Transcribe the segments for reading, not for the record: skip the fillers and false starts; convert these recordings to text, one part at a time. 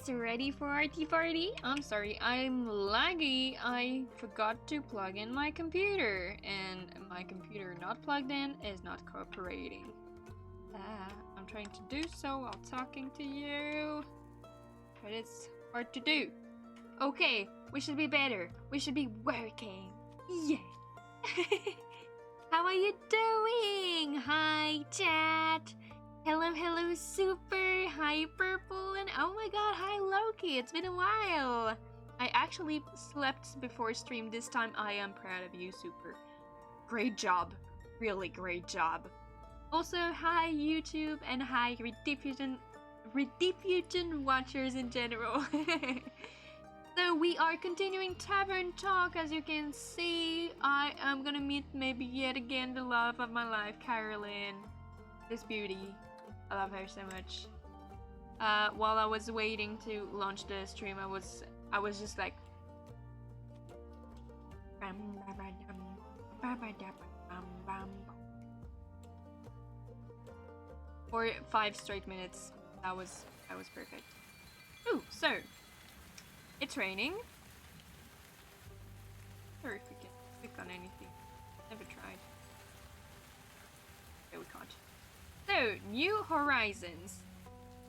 guys ready for our tea party? I'm sorry, I'm laggy. I forgot to plug in my computer, and my computer not plugged in is not cooperating. I'm trying to do so while talking to you, but it's hard to do. Okay, we should be better. We should be working. Yeah. How are you doing? Hi, chat. Hello, hello, Super. Hi, Purple. And oh my god, hi, Loki. It's been a while. I actually slept before stream this time. I am proud of you, Super. Great job. Really great job. Also, hi, YouTube. And hi, Rediffusion watchers in general. So we are continuing Tavern Talk. As you can see, I am gonna meet maybe yet again the love of my life, Carolyn. This beauty. I love her so much. While I was waiting to launch the stream, I was just like for 5 straight minutes. That was perfect. Ooh, so it's raining. Sorry if we can click on anything. Never tried. Okay, we can't. So, New Horizons.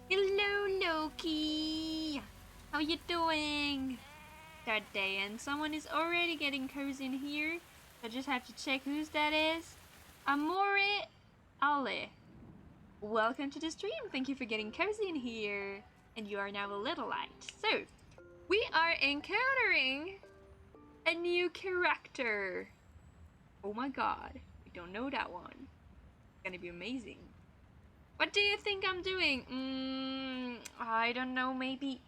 Hello, Loki. How you doing? That day, and someone is already getting cozy in here. I just have to check whose that is. Amore Ale. Welcome to the stream. Thank you for getting cozy in here. And you are now a little light. So, we are encountering a new character. Oh my god. We don't know that one. It's gonna be amazing. What do you think I'm doing? I don't know, maybe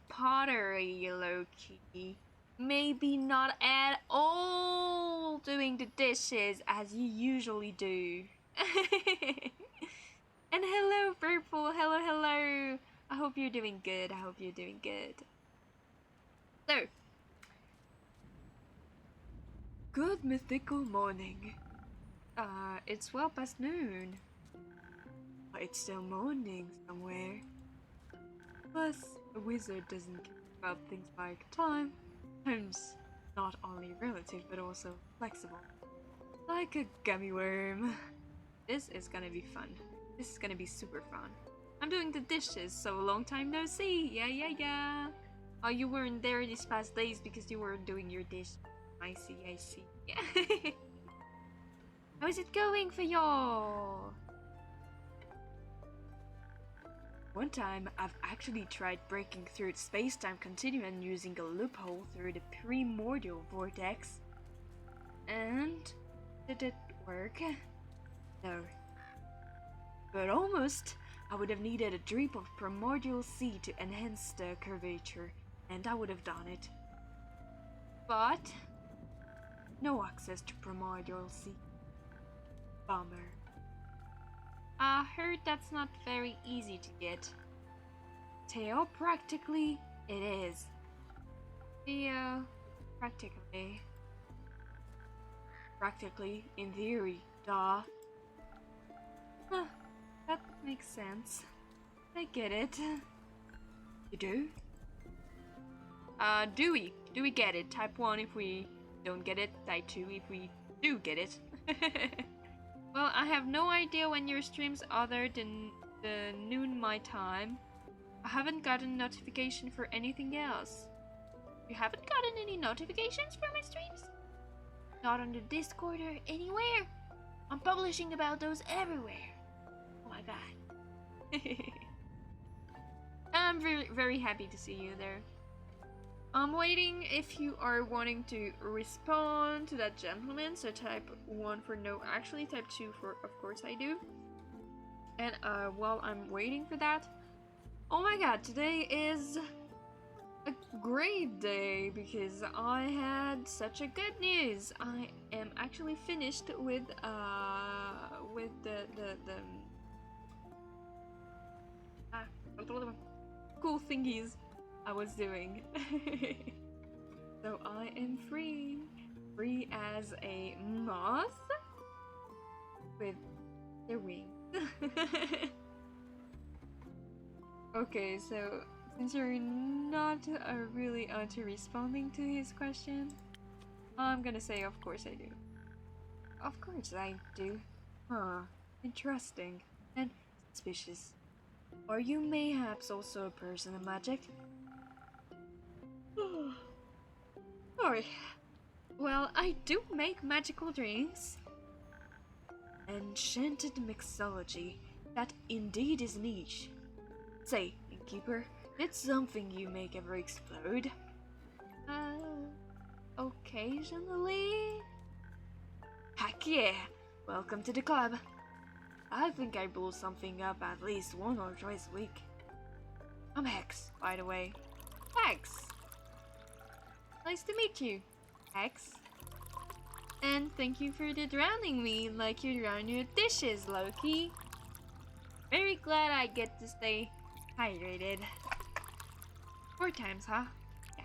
pottery, low-key. Maybe not at all doing the dishes as you usually do. And hello, Purple. Hello, hello. I hope you're doing good. So, good mythical morning. It's well past noon. It's still morning somewhere. Plus, a wizard doesn't care about things like time. Time's not only relative, but also flexible. Like a gummy worm. This is gonna be fun. This is gonna be super fun. I'm doing the dishes, so long time no see. Yeah. Oh, you weren't there these past days because you weren't doing your dish. I see. Yeah. How's it going for y'all? One time, I've actually tried breaking through the space-time continuum using a loophole through the primordial vortex. And did it work? No. But almost. I would have needed a drip of primordial sea to enhance the curvature, and I would have done it. But no access to primordial sea. Bummer. I heard that's not very easy to get. Theo, practically, it is. Theo, practically. Practically, in theory, duh. Huh, that makes sense. I get it. You do? Do we get it? Type 1 if we don't get it, type 2 if we do get it. Well, I have no idea when your streams other than the noon my time. I haven't gotten notification for anything else. You haven't gotten any notifications for my streams? Not on the Discord or anywhere? I'm publishing about those everywhere. Oh my god. I'm very, very happy to see you there. I'm waiting if you are wanting to respond to that gentleman, so type 1 for no, actually type 2 for of course I do. And while I'm waiting for that, oh my god, today is a great day because I had such a good news. I am actually finished with the cool thingies I was doing. So I am free as a moth with their wings. Okay, so Since you're not really onto responding to his question, I'm gonna say of course I do. Of course I do. Huh. Interesting. And suspicious. Are you mayhaps also a person of magic? Sorry. Well, I do make magical drinks. Enchanted mixology. That indeed is niche. Say, innkeeper, did something you make ever explode? Occasionally? Heck yeah! Welcome to the club. I think I blow something up at least 1 or twice a week. I'm Hex, by the way. Hex! Nice to meet you, Hex. And thank you for drowning me like you drown your dishes, Loki. Very glad I get to stay hydrated. 4 times, huh? Yeah.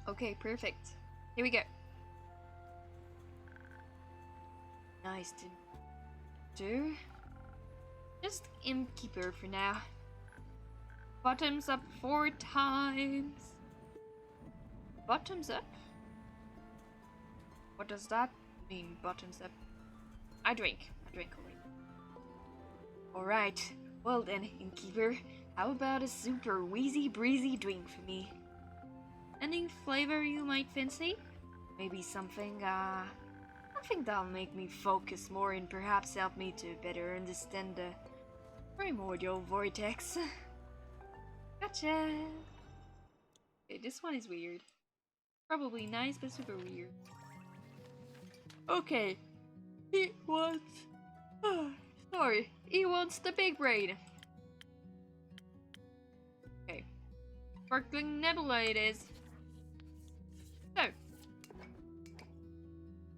Okay, perfect. Here we go. Nice to do. Just innkeeper for now. Bottoms up 4 times. Bottoms up? What does that mean, bottoms up? I drink already. Alright, well then, innkeeper, how about a super wheezy breezy drink for me? Any flavor you might fancy? Maybe something that'll make me focus more and perhaps help me to better understand the primordial vortex. Gotcha! Okay, this one is weird. Probably nice, but super weird. Okay, he wants... he wants the big brain. Okay, sparkling nebula it is. So,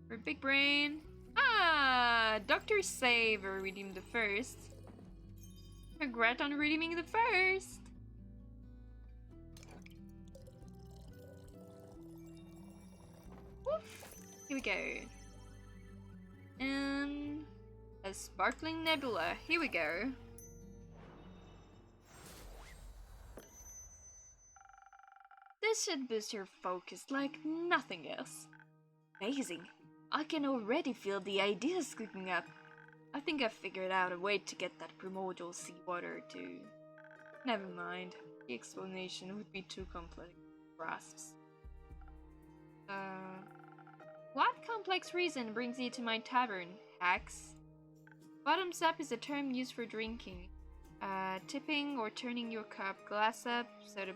for big brain... Dr. Saver redeemed the first. Regret on redeeming the first. Woof. Here we go. A sparkling nebula. Here we go. This should boost your focus like nothing else. Amazing. I can already feel the ideas cooking up. I think I figured out a way to get that primordial seawater to... Never mind. The explanation would be too complex for grasps. What complex reason brings you to my tavern, Hex? Bottoms up is a term used for drinking. Tipping or turning your cup glass up so the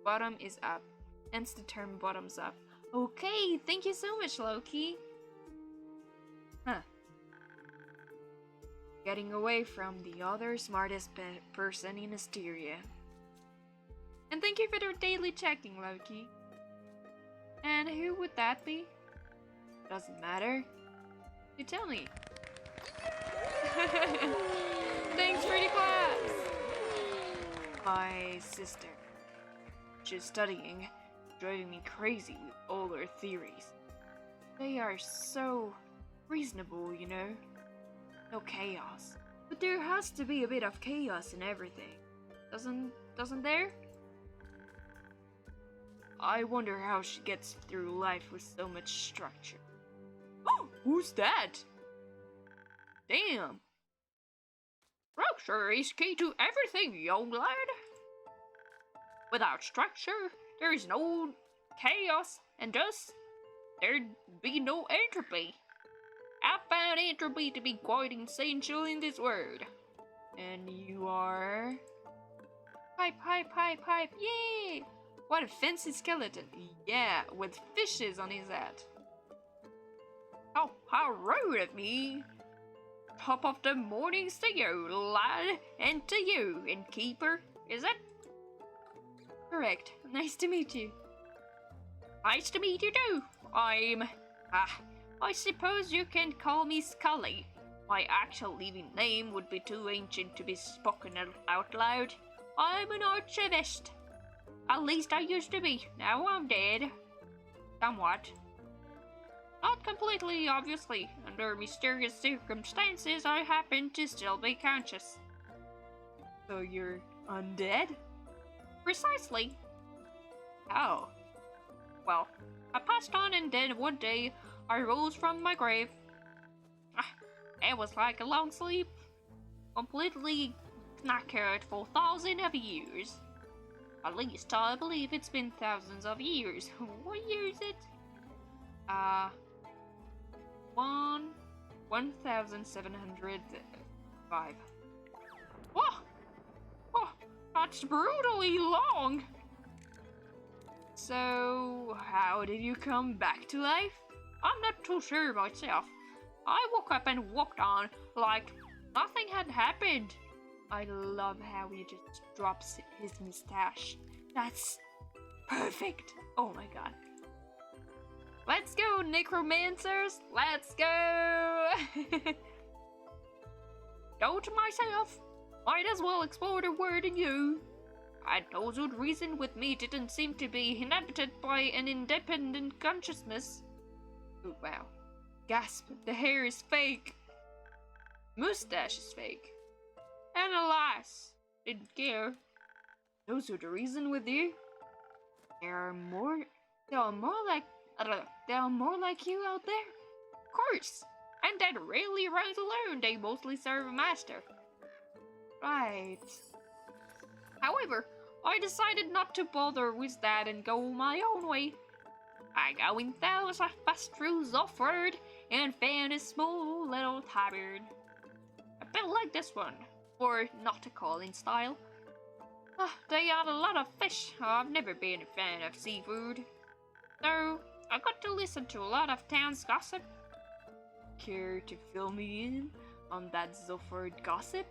bottom is up. Hence the term bottoms up. Okay, thank you so much, Loki. Huh. Getting away from the other smartest person in Asteria. And thank you for the daily checking, Loki. And who would that be? Doesn't matter. You tell me. Thanks for the claps! My sister. She's studying, driving me crazy with all her theories. They are so reasonable, you know? No chaos. But there has to be a bit of chaos in everything. Doesn't there? I wonder how she gets through life with so much structure. Oh, who's that? Damn. Structure is key to everything, young lad. Without structure, there is no chaos, and thus, there'd be no entropy. I found entropy to be quite essential in this world. And you are... Pipe, yay! What a fancy skeleton. Yeah, with fishes on his head. Oh, how rude of me. Top of the mornings to you, lad, and to you, innkeeper, is it? Correct. Nice to meet you. Nice to meet you too. I suppose you can call me Scully. My actual living name would be too ancient to be spoken out loud. I'm an archivist. At least I used to be. Now I'm dead. Somewhat. Not completely, obviously. Under mysterious circumstances, I happen to still be conscious. So you're undead? Precisely. How? Well, I passed on and then one day I rose from my grave. It was like a long sleep. Completely knackered for thousands of years. At least I believe it's been thousands of years. What year is it? 1705. Whoa! Oh, that's brutally long! So, how did you come back to life? I'm not too sure myself. I woke up and walked on like nothing had happened. I love how he just drops his mustache. That's perfect. Oh my god. Let's go, necromancers! Let's go! Though to myself, might as well explore the world in you. And those who'd reason with me didn't seem to be inhabited by an independent consciousness. Oh, wow. Gasp, the hair is fake. Mustache is fake. And alas, didn't care. Those who'd reason with you, they are more like you out there. Of course. And that rarely runs alone, they mostly serve a master. Right. However, I decided not to bother with that and go my own way. I go in fast through Zofford and found a small little tavern. A bit like this one, or nautical in style. They had a lot of fish. I've never been a fan of seafood. So, I got to listen to a lot of town's gossip. Care to fill me in on that Zofford gossip?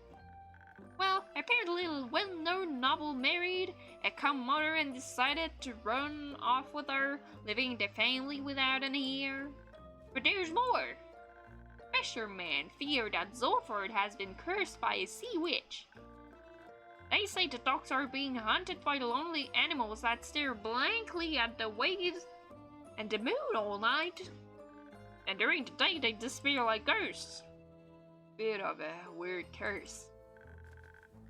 Well, apparently a well-known noble married a calm mother and decided to run off with her, leaving the family without an heir. But there's more. Fishermen fear that Zofford has been cursed by a sea witch. They say the docks are being haunted by lonely animals that stare blankly at the waves and the moon all night. And during the day they disappear like ghosts. Bit of a weird curse.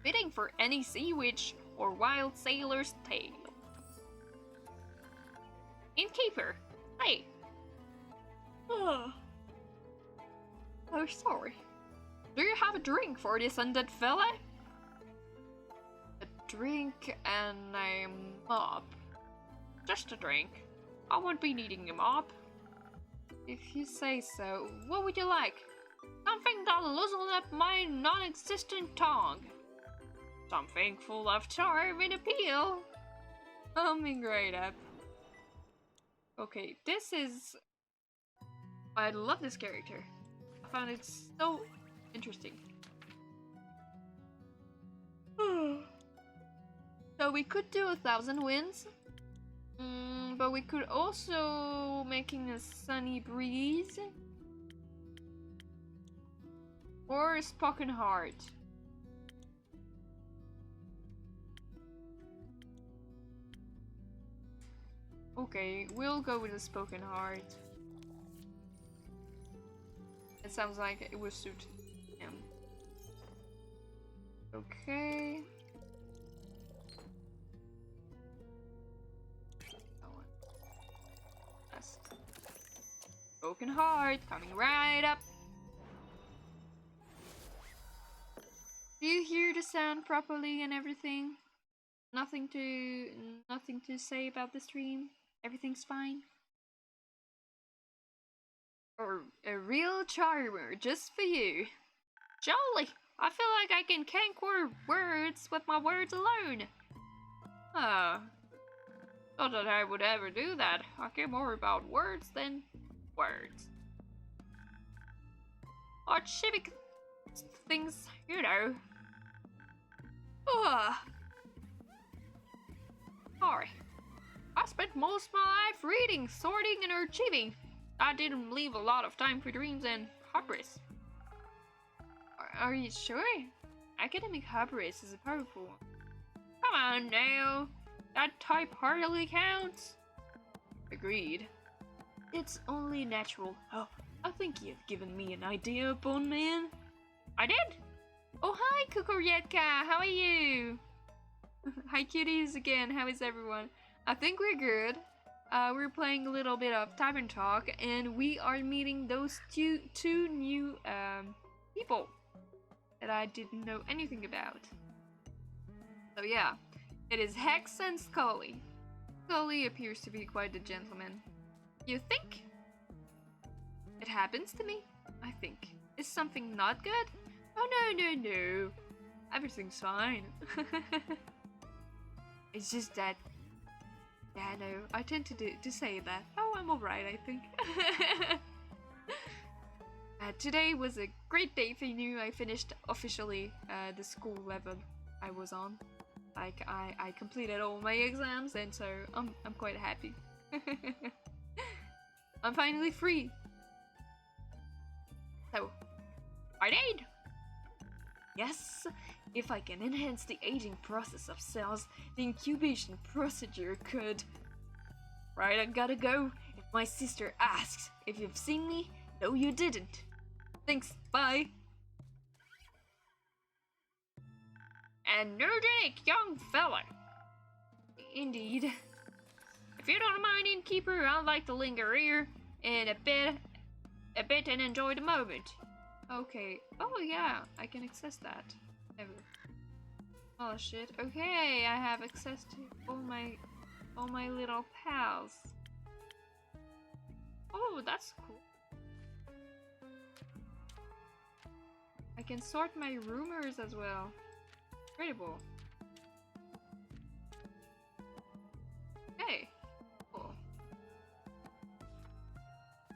Fitting for any sea witch or wild sailor's tale. Innkeeper, hey. Oh, sorry. Do you have a drink for this undead fella? A drink and a mop. Just a drink. I won't be needing a mop. If you say so. What would you like? Something that'll loosen up my non-existent tongue. Something full of charm and appeal. Coming right up. Okay, this is... I love this character. I found it so interesting. So we could do 1,000 winds. But we could also making a sunny breeze. Or a spoken heart. Okay, we'll go with a spoken heart. It sounds like it would suit him. Okay. That one. Yes. Spoken heart coming right up. Do you hear the sound properly and everything? Nothing to say about the stream? Everything's fine? Or a real charmer just for you. Jolly! I feel like I can conquer words with my words alone. Ah. Not that I would ever do that. I care more about words than words. Or civic things, you know. Sorry. I spent most of my life reading, sorting, and archiving. I didn't leave a lot of time for dreams and hubris. Are you sure? Academic hubris is a powerful one. Come on now. That type hardly counts. Agreed. It's only natural. Oh, I think you've given me an idea, Bone Man. I did? Oh, hi, Kukuryetka. How are you? Hi, cuties again. How is everyone? I think we're good. We're playing a little bit of Tavern Talk, and we are meeting those two new people that I didn't know anything about. So yeah, it is Hex and Scully. Scully appears to be quite a gentleman. You think? It happens to me, I think. Is something not good? Oh no. Everything's fine. It's just that, yeah, no, I tend to say that. Oh, I'm alright, I think. Today was a great day for you. I finished officially the school level I was on. Like, I completed all my exams, and so I'm quite happy. I'm finally free. So, I did. Yes, if I can enhance the aging process of cells, the incubation procedure could. Right, I gotta go. If my sister asks if you've seen me, no, you didn't. Thanks, bye. Energetic young fella. Indeed. If you don't mind, innkeeper, I'd like to linger here and a bit and enjoy the moment. Okay. Oh yeah, I can access that. Never. Oh shit. Okay, I have access to all my little pals. Oh, that's cool. I can sort my rumors as well. Incredible. Okay. Cool.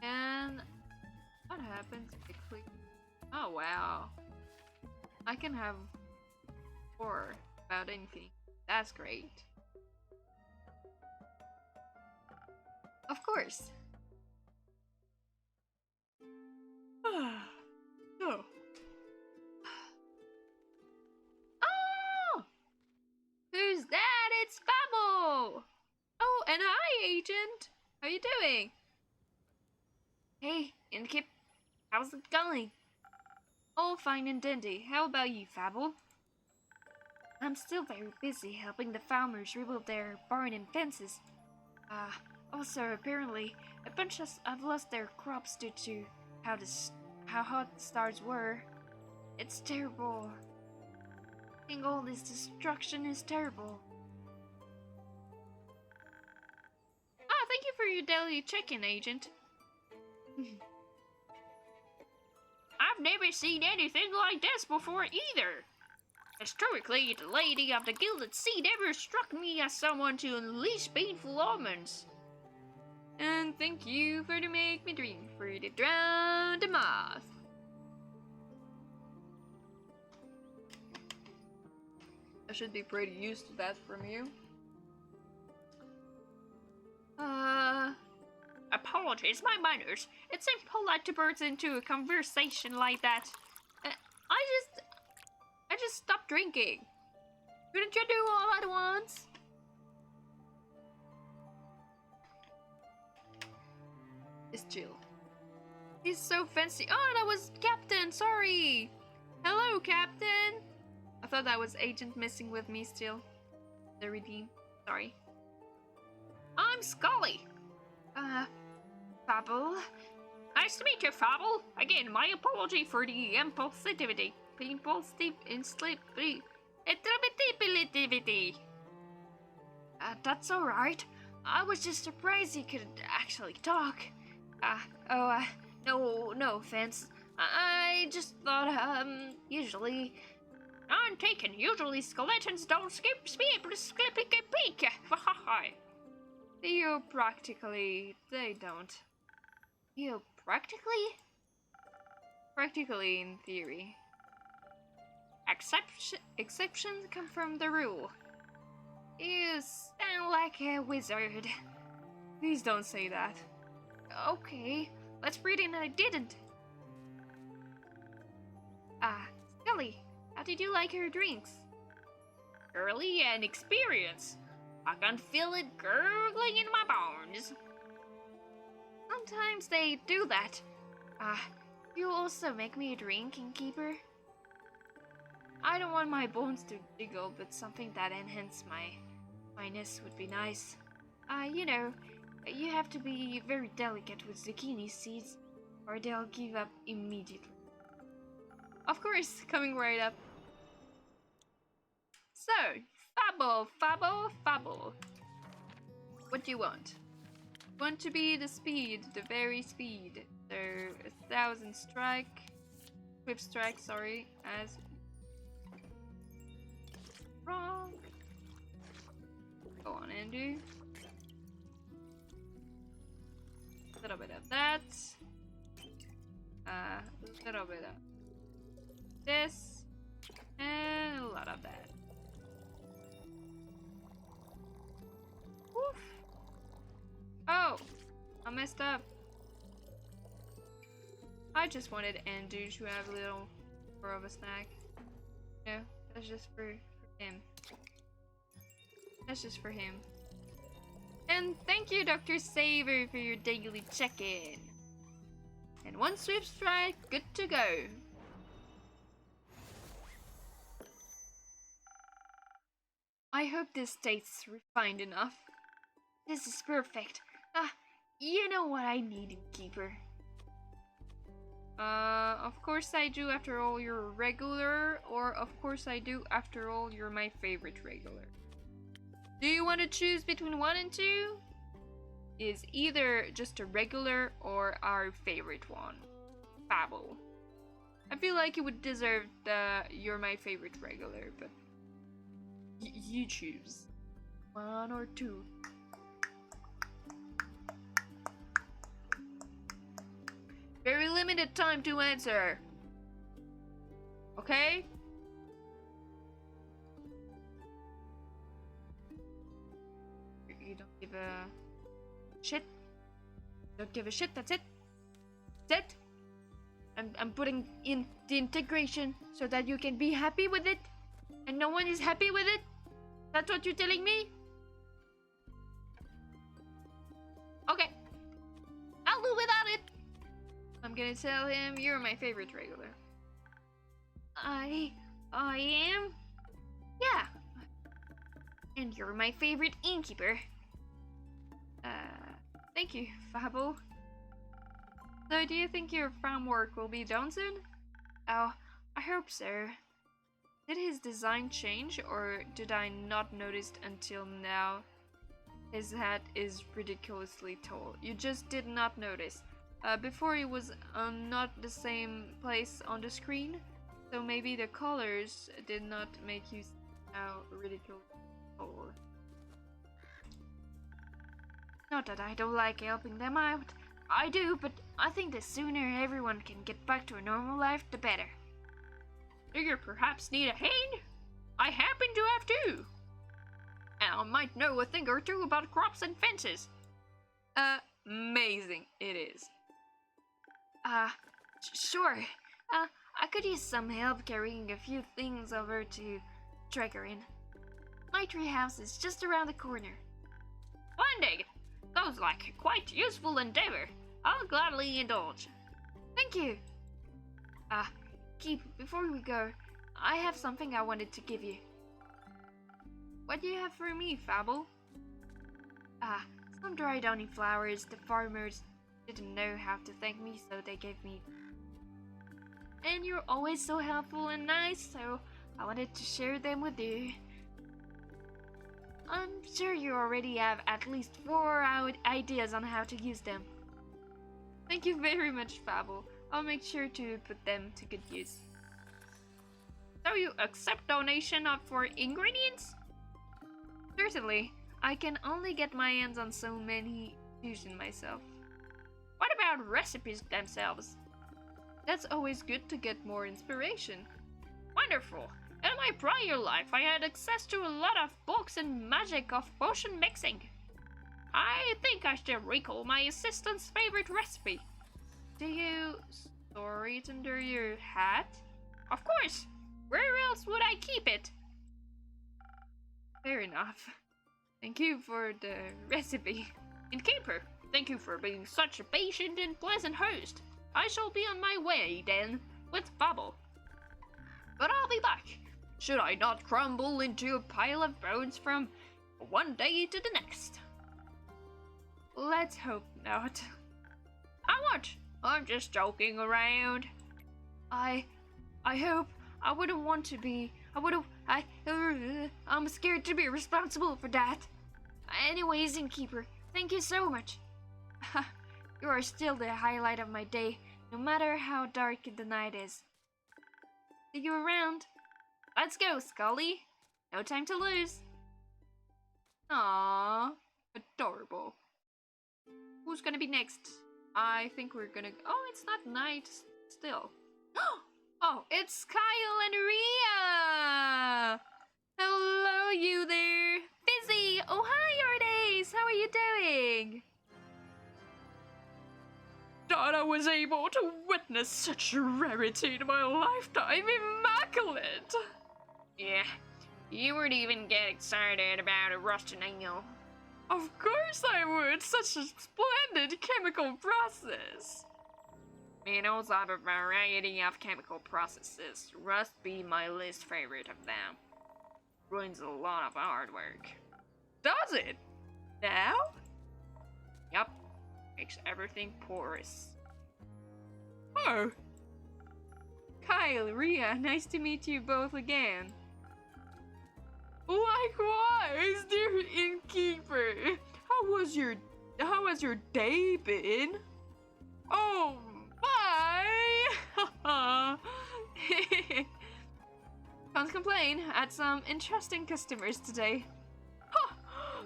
And what happens if I click? Oh wow. I can have more about anything. That's great. Of course. Oh. Oh! Who's that? It's Fable! Oh, and hi, Agent! How you doing? Hey, Innkeep. How's it going? All fine and dandy. How about you, Fable? I'm still very busy helping the farmers rebuild their barn and fences. Also, apparently, a bunch have lost their crops due to how hot the stars were. It's terrible. Seeing all this destruction is terrible. Ah, thank you for your daily check-in, Agent. I've never seen anything like this before either. Historically, the Lady of the Gilded Sea never struck me as someone to unleash painful omens. And thank you for the make me dream for the drowned moth. I should be pretty used to that from you. Apologies, my manners. It seems polite to burst into a conversation like that. I just stopped drinking. Couldn't you do all at once? It's chill. He's so fancy. Oh, that was Captain. Sorry. Hello, Captain. I thought that was Agent messing with me still. The redeem. Sorry. I'm Scully. Fable. Nice to meet you, Fable. Again, my apology for the impulsivity. That's alright. I was just surprised you could actually talk. No offense. I just thought, usually... I'm taken. Usually skeletons don't skip peek. Theopractically, they don't. Theopractically? Practically, in theory. Exceptions come from the rule. You sound like a wizard. Please don't say that. Okay, let's pretend I didn't. Scully, how did you like her drinks? Early and experience. I can feel it gurgling in my bones. Sometimes they do that. You also make me a drink, innkeeper. I don't want my bones to jiggle, but something that enhances my fineness would be nice. You know, you have to be very delicate with zucchini seeds, or they'll give up immediately. Of course, coming right up. So, Fable. What do you want? Want to be the speed, the very speed. So, 1,000 strike, swift strike, sorry, as wrong. Go on, Andrew. A little bit of that. A little bit of this, and a lot of that. Woof. Oh, I messed up. I just wanted Andrew to have a little more of a snack. No, that's just for him. That's just for him. And thank you, Dr. Saver, for your daily check-in. And one swift strike, good to go. I hope this tastes refined enough. This is perfect. You know what I need, innkeeper. Of course I do after all you're a regular, or of course I do after all you're my favorite regular. Do you want to choose between 1 and 2? Is either just a regular or our favorite one? Fable. I feel like you would deserve the you're my favorite regular, but you choose. 1 or 2. Very limited time to answer. Okay? You don't give a shit. Don't give a shit, that's it. That's it. I'm putting in the integration so that you can be happy with it. And no one is happy with it? That's what you're telling me? Okay. I'll do without it. I'm gonna tell him you're my favorite regular. I am? Yeah. And you're my favorite innkeeper. Thank you, Fable. So, do you think your farm work will be done soon? Oh, I hope so. Did his design change, or did I not notice until now? His hat is ridiculously tall. You just did not notice. Before it was not the same place on the screen, so maybe the colors did not make you how ridiculously tall. Not that I don't like helping them out. I do, but I think the sooner everyone can get back to a normal life, the better. Do you perhaps need a hand? I happen to have two. And I might know a thing or two about crops and fences. Amazing it is. Sure. I could use some help carrying a few things over to Triggerin. My treehouse is just around the corner. Splendid! Sounds like a quite useful endeavor. I'll gladly indulge. Thank you. Keep, before we go, I have something I wanted to give you. What do you have for me, Fable? Some dried honey flowers. The farmers didn't know how to thank me, so they gave me. And you're always so helpful and nice, so I wanted to share them with you. I'm sure you already have at least 4 ideas on how to use them. Thank you very much, Fable. I'll make sure to put them to good use. So you accept donation for ingredients? Certainly. I can only get my hands on so many fusion myself. What about recipes themselves? That's always good to get more inspiration. Wonderful. In my prior life, I had access to a lot of books and magic of potion mixing. I think I still recall my assistant's favorite recipe. Do you store it under your hat? Of course! Where else would I keep it? Fair enough. Thank you for the recipe. Innkeeper, Thank you for being such a patient and pleasant host. I shall be on my way, then, with Bubble. But I'll be back, should I not crumble into a pile of bones from one day to the next. Let's hope not. I won't. I'm just joking around. I hope. I wouldn't want to be. I'm scared to be responsible for that. Anyways, Innkeeper, thank you so much. You are still the highlight of my day, no matter how dark the night is. See you around. Let's go, Scully. No time to lose. Aww, adorable. Who's gonna be next? I think we're gonna. Oh, it's not night still. Oh, it's Kyle and Rhea! Hello, you there. Fizzy! Oh, hi, Ardace! How are you doing? Thought I was able to witness such a rarity in my lifetime. Immaculate! Yeah, you would even get excited about a rusted nail. Of course I would! Such a splendid chemical process! Minerals have a variety of chemical processes. Rust be my least favorite of them. Ruins a lot of hard work. Does it? Now? Yup. Makes everything porous. Oh. Kyle, Rhea, nice to meet you both again. Likewise, dear Innkeeper. How has your day been? Oh, bye! Can't complain. Had some interesting customers today.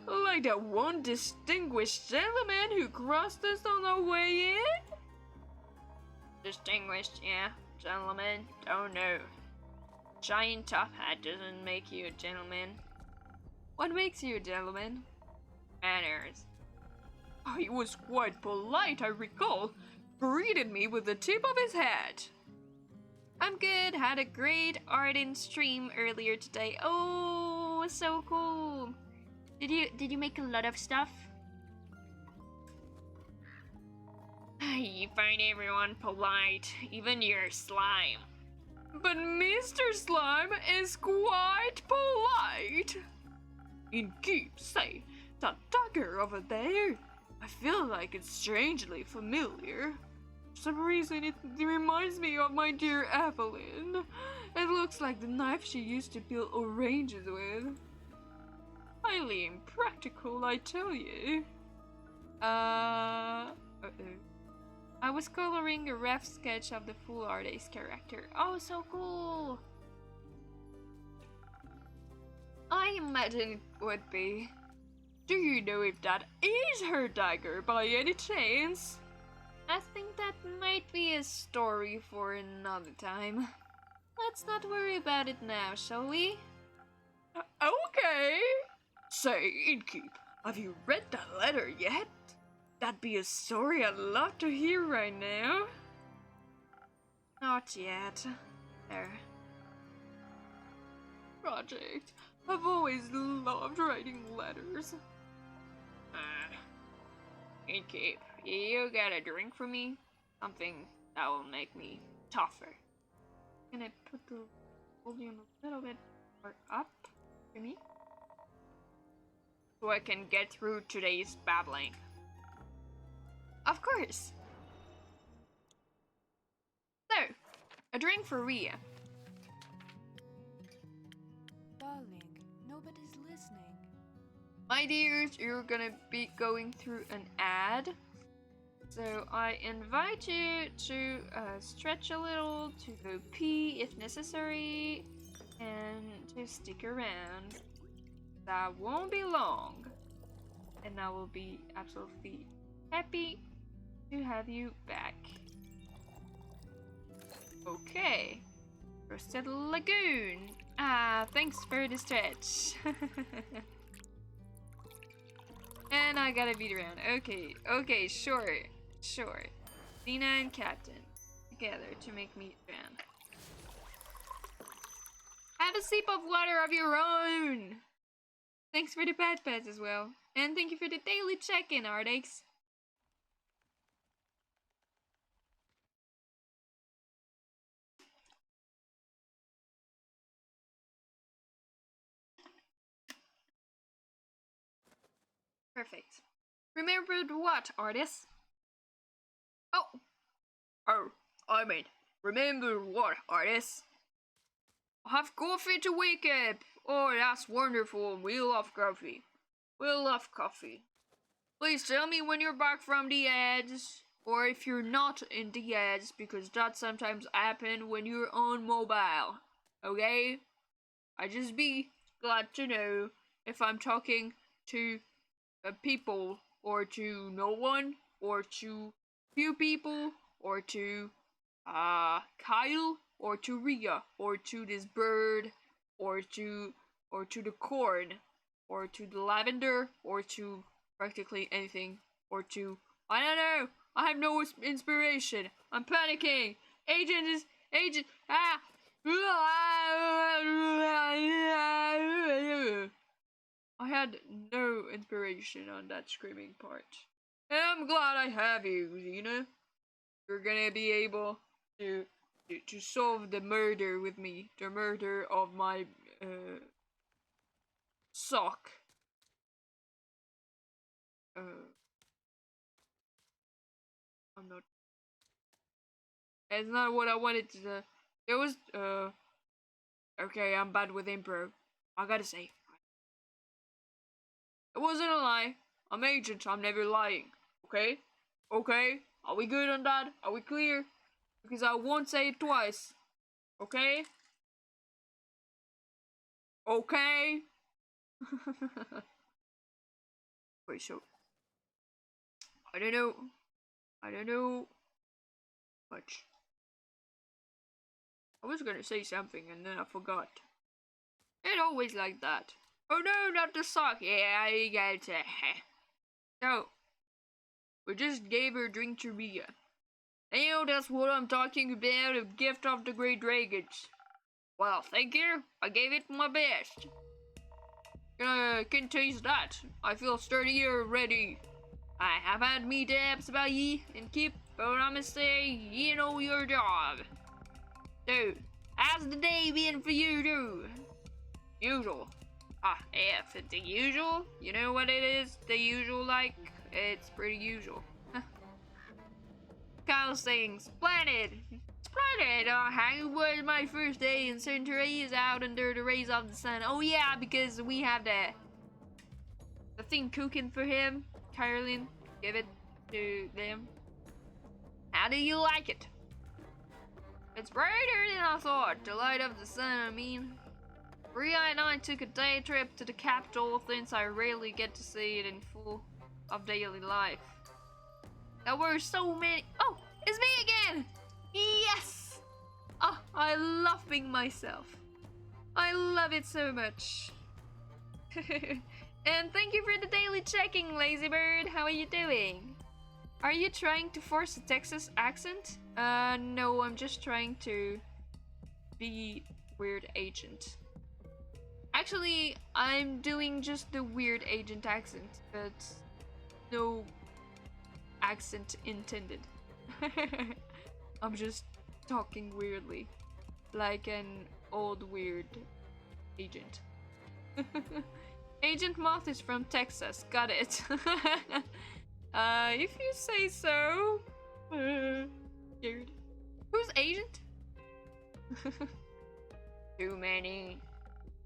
Like that one distinguished gentleman who crossed us on our way in? Distinguished, yeah. Gentleman, don't know. Giant top hat doesn't make you a gentleman. What makes you a gentleman? Manners. He was quite polite, I recall. Greeted me with the tip of his hat. I'm good. Had a great Arden stream earlier today. Oh, so cool. Did you make a lot of stuff? You find everyone polite, even your slime. But Mr. Slime is quite polite. Innkeep, say, that dagger over there, I feel like it's strangely familiar. For some reason it reminds me of my dear Evelyn. It looks like the knife she used to peel oranges with. Highly impractical, I tell you. I was coloring a rough sketch of the full artist character. Oh, so cool! I imagine it would be. Do you know if that is her dagger by any chance? I think that might be a story for another time. Let's not worry about it now, shall we? Okay. Say, Innkeep, have you read that letter yet? That'd be a story I'd love to hear right now. Not yet. There. Project. I've always loved writing letters. Innkeep, you got a drink for me? Something that will make me tougher. Can I put the volume a little bit more up for me? So I can get through today's babbling. Of course. So, a drink for Rhea. Darling, nobody's listening. My dears, you're gonna be going through an ad. So I invite you to stretch a little, to go pee if necessary, and to stick around. That won't be long. And I will be absolutely happy to have you back. Okay. Roasted Lagoon. Ah, thanks for the stretch. And I gotta beat around. Okay, sure. Dina and Captain together to make me drown. Have a sip of water of your own. Thanks for the pad pads as well. And thank you for the daily check-in, Ardex. Perfect. Remembered what, artist? Oh, Remember what, artist? have coffee to wake up. Oh, that's wonderful. We love coffee. We love coffee. Please tell me when you're back from the ads, or if you're not in the ads, because that sometimes happen when you're on mobile. Okay? I just be glad to know if I'm talking to people, or to no one, or to few people, or to Kyle, or to Ria, or to this bird, or to the corn, or to the lavender, or to practically anything, or to I don't know. I have no inspiration. I'm panicking. Agent. Ah. I had no inspiration on that screaming part. And I'm glad I have you, Xena. You're gonna be able to solve the murder with me. The murder of my sock. I'm not. It's not what I wanted to. It was Okay, I'm bad with impro. I gotta say, it wasn't a lie. I'm agent. I'm never lying. Okay? Okay? Are we good on that? Are we clear? Because I won't say it twice. Okay? Okay? Wait, so I don't know much. I was gonna say something and then I forgot. It always like that. Oh no, not the sock. Yeah, I got it. So, we just gave her a drink to Ria. You know, that's what I'm talking about, a gift of the great dragons. Well, thank you. I gave it my best. Can taste that. I feel sturdier already. I have had me dabs about ye and keep, but I'ma say, you know your job. So, how's the day been for you, too? Usual. If it's the usual, you know what it is? The usual, like, it's pretty usual. Kyle saying, Splendid! How was my first day in Centuries out under the rays of the sun? Oh yeah, because we have the thing cooking for him. Caroline, give it to them. How do you like it? It's brighter than I thought. The light of the sun, I mean. Ria and I took a day trip to the capital since I rarely get to see it in full of daily life. There were so many. Oh, it's me again! Yes! Oh, I love being myself. I love it so much. And thank you for the daily checking, Lazybird. How are you doing? Are you trying to force a Texas accent? No, I'm just trying to be weird agent. Actually, I'm doing just the weird agent accent, but no accent intended. I'm just talking weirdly, like an old weird agent. Agent Moth is from Texas, got it. If you say so. Weird. Who's agent? Too many.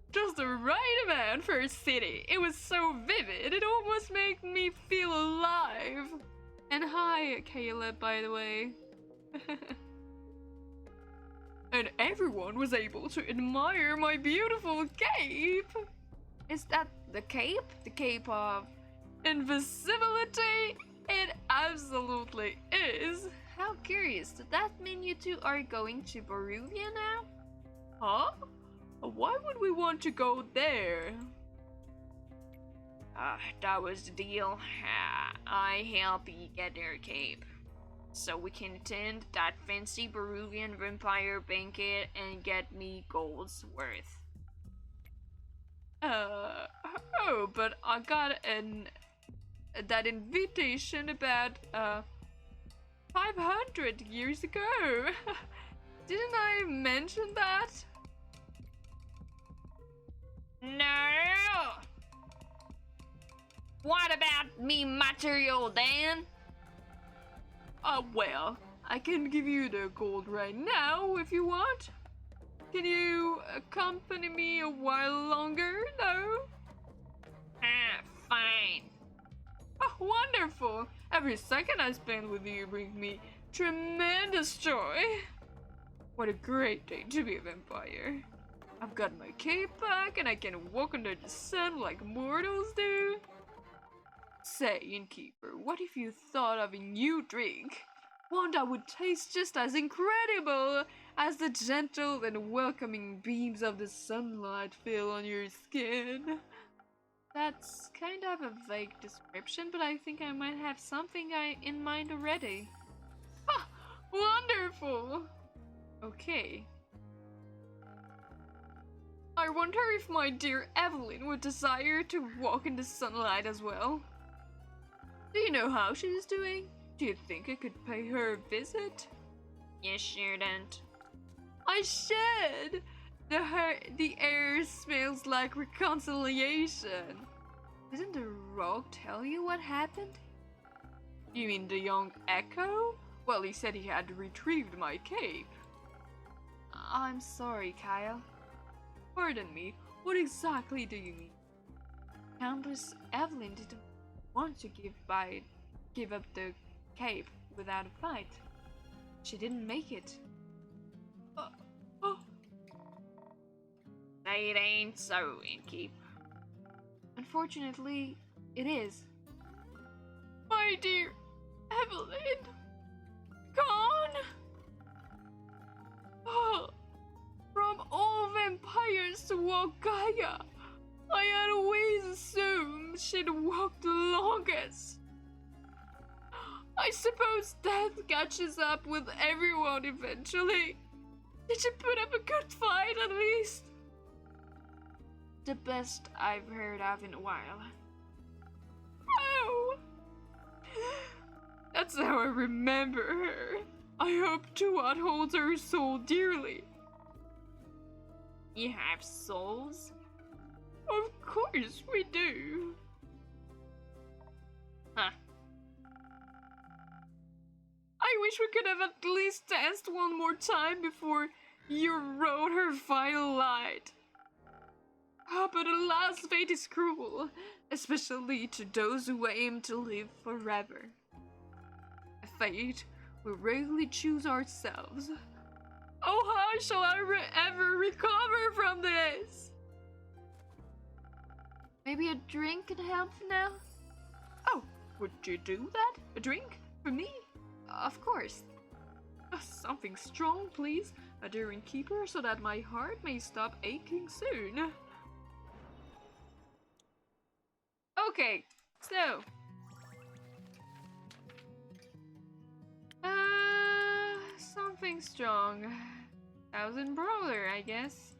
Just the right amount for a city. It was so vivid, it almost made me feel alive. And hi, Caleb, by the way. And everyone was able to admire my beautiful cape. Is that the cape? The cape of invisibility? It absolutely is. How curious. Does that mean you two are going to Baruvia now? Huh? Why would we want to go there? That was the deal. I help you get their cape, so we can attend that fancy Peruvian vampire banquet and get me gold's worth. Oh, but I got that invitation about 500 years ago. Didn't I mention that? No! What about me material, Dan? Well, I can give you the gold right now if you want. Can you accompany me a while longer, though? Fine. Oh, wonderful! Every second I spend with you brings me tremendous joy. What a great day to be a vampire. I've got my cape back and I can walk under the sun like mortals do. Say, innkeeper, what if you thought of a new drink? One that would taste just as incredible as the gentle and welcoming beams of the sunlight feel on your skin. That's kind of a vague description, but I think I might have something in mind already. Ah, wonderful! Okay. I wonder if my dear Evelyn would desire to walk in the sunlight as well. Do you know how she's doing? Do you think I could pay her a visit? You shouldn't. I should! The air smells like reconciliation. Didn't the rogue tell you what happened? You mean the young Echo? Well, he said he had retrieved my cape. I'm sorry, Kyle. Pardon me, what exactly do you mean? Countess Evelyn didn't want to give up the cape without a fight. She didn't make it. It ain't so, innkeep. Unfortunately, it is. My dear Evelyn, gone? Oh, from all vampires to walk Gaia, I had always assumed she'd walk the longest. I suppose death catches up with everyone eventually. Did you put up a good fight at least? The best I've heard of in a while. Oh! That's how I remember her. I hope Tuat holds her soul dearly. You have souls? Of course we do. Huh. I wish we could have at least danced one more time before you rode her final light. But alas, fate is cruel, especially to those who aim to live forever. Fate we rarely choose ourselves. Oh, how shall I ever recover from this? Maybe a drink can help now? Oh, would you do that? A drink? For me? Of course. Something strong, please, a dear innkeeper, so that my heart may stop aching soon. Okay, so... something strong. Thousand Brawler, I guess.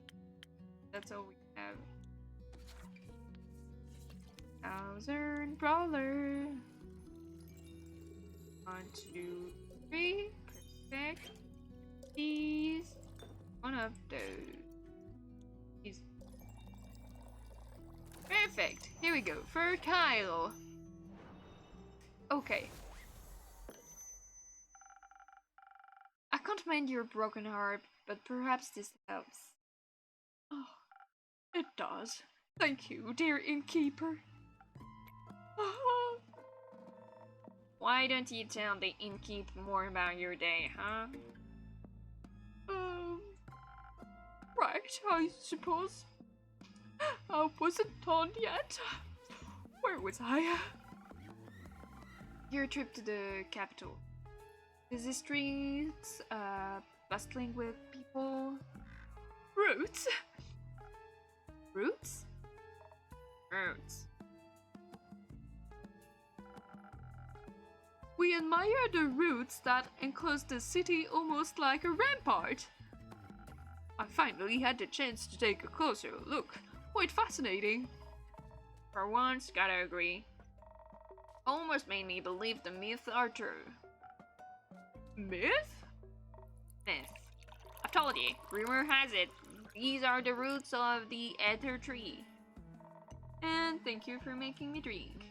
That's all we have. Thousand Brawler. 1, 2, 3. Perfect. These. One of those. These. Perfect. Here we go. For Kyle. Okay. I can't mend your broken heart, but perhaps this helps. Oh, it does. Thank you, dear innkeeper. Why don't you tell the innkeep more about your day, huh? Right, I suppose. I wasn't told yet. Where was I? Your trip to the capital. Busy streets, bustling with people. Roots? Roots? Roots. We admire the roots that enclose the city almost like a rampart. I finally had the chance to take a closer look. Quite fascinating. For once, gotta agree. Almost made me believe the myths are true. Myth? Myth. I've told you, rumor has it, these are the roots of the ether tree. And thank you for making me drink.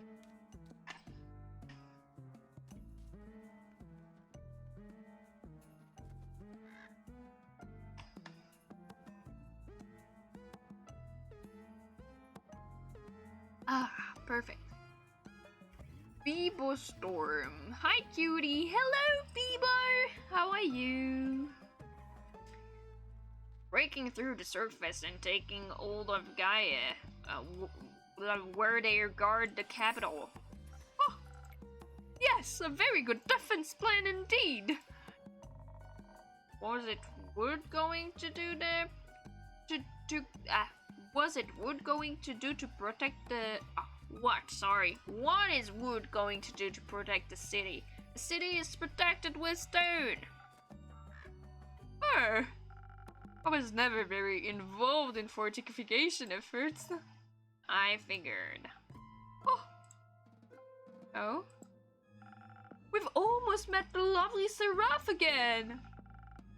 Bebo Storm. Hi, cutie. Hello, Bebo. How are you? Breaking through the surface and taking hold of Gaia, where they guard the capital. Oh, yes, a very good defense plan indeed. Was it Wood going to do was it Wood going to do to protect the... what is Wood going to do to protect the city? The city is protected with stone. Oh, I was never very involved in fortification efforts. I figured. Oh? We've almost met the lovely Seraph again!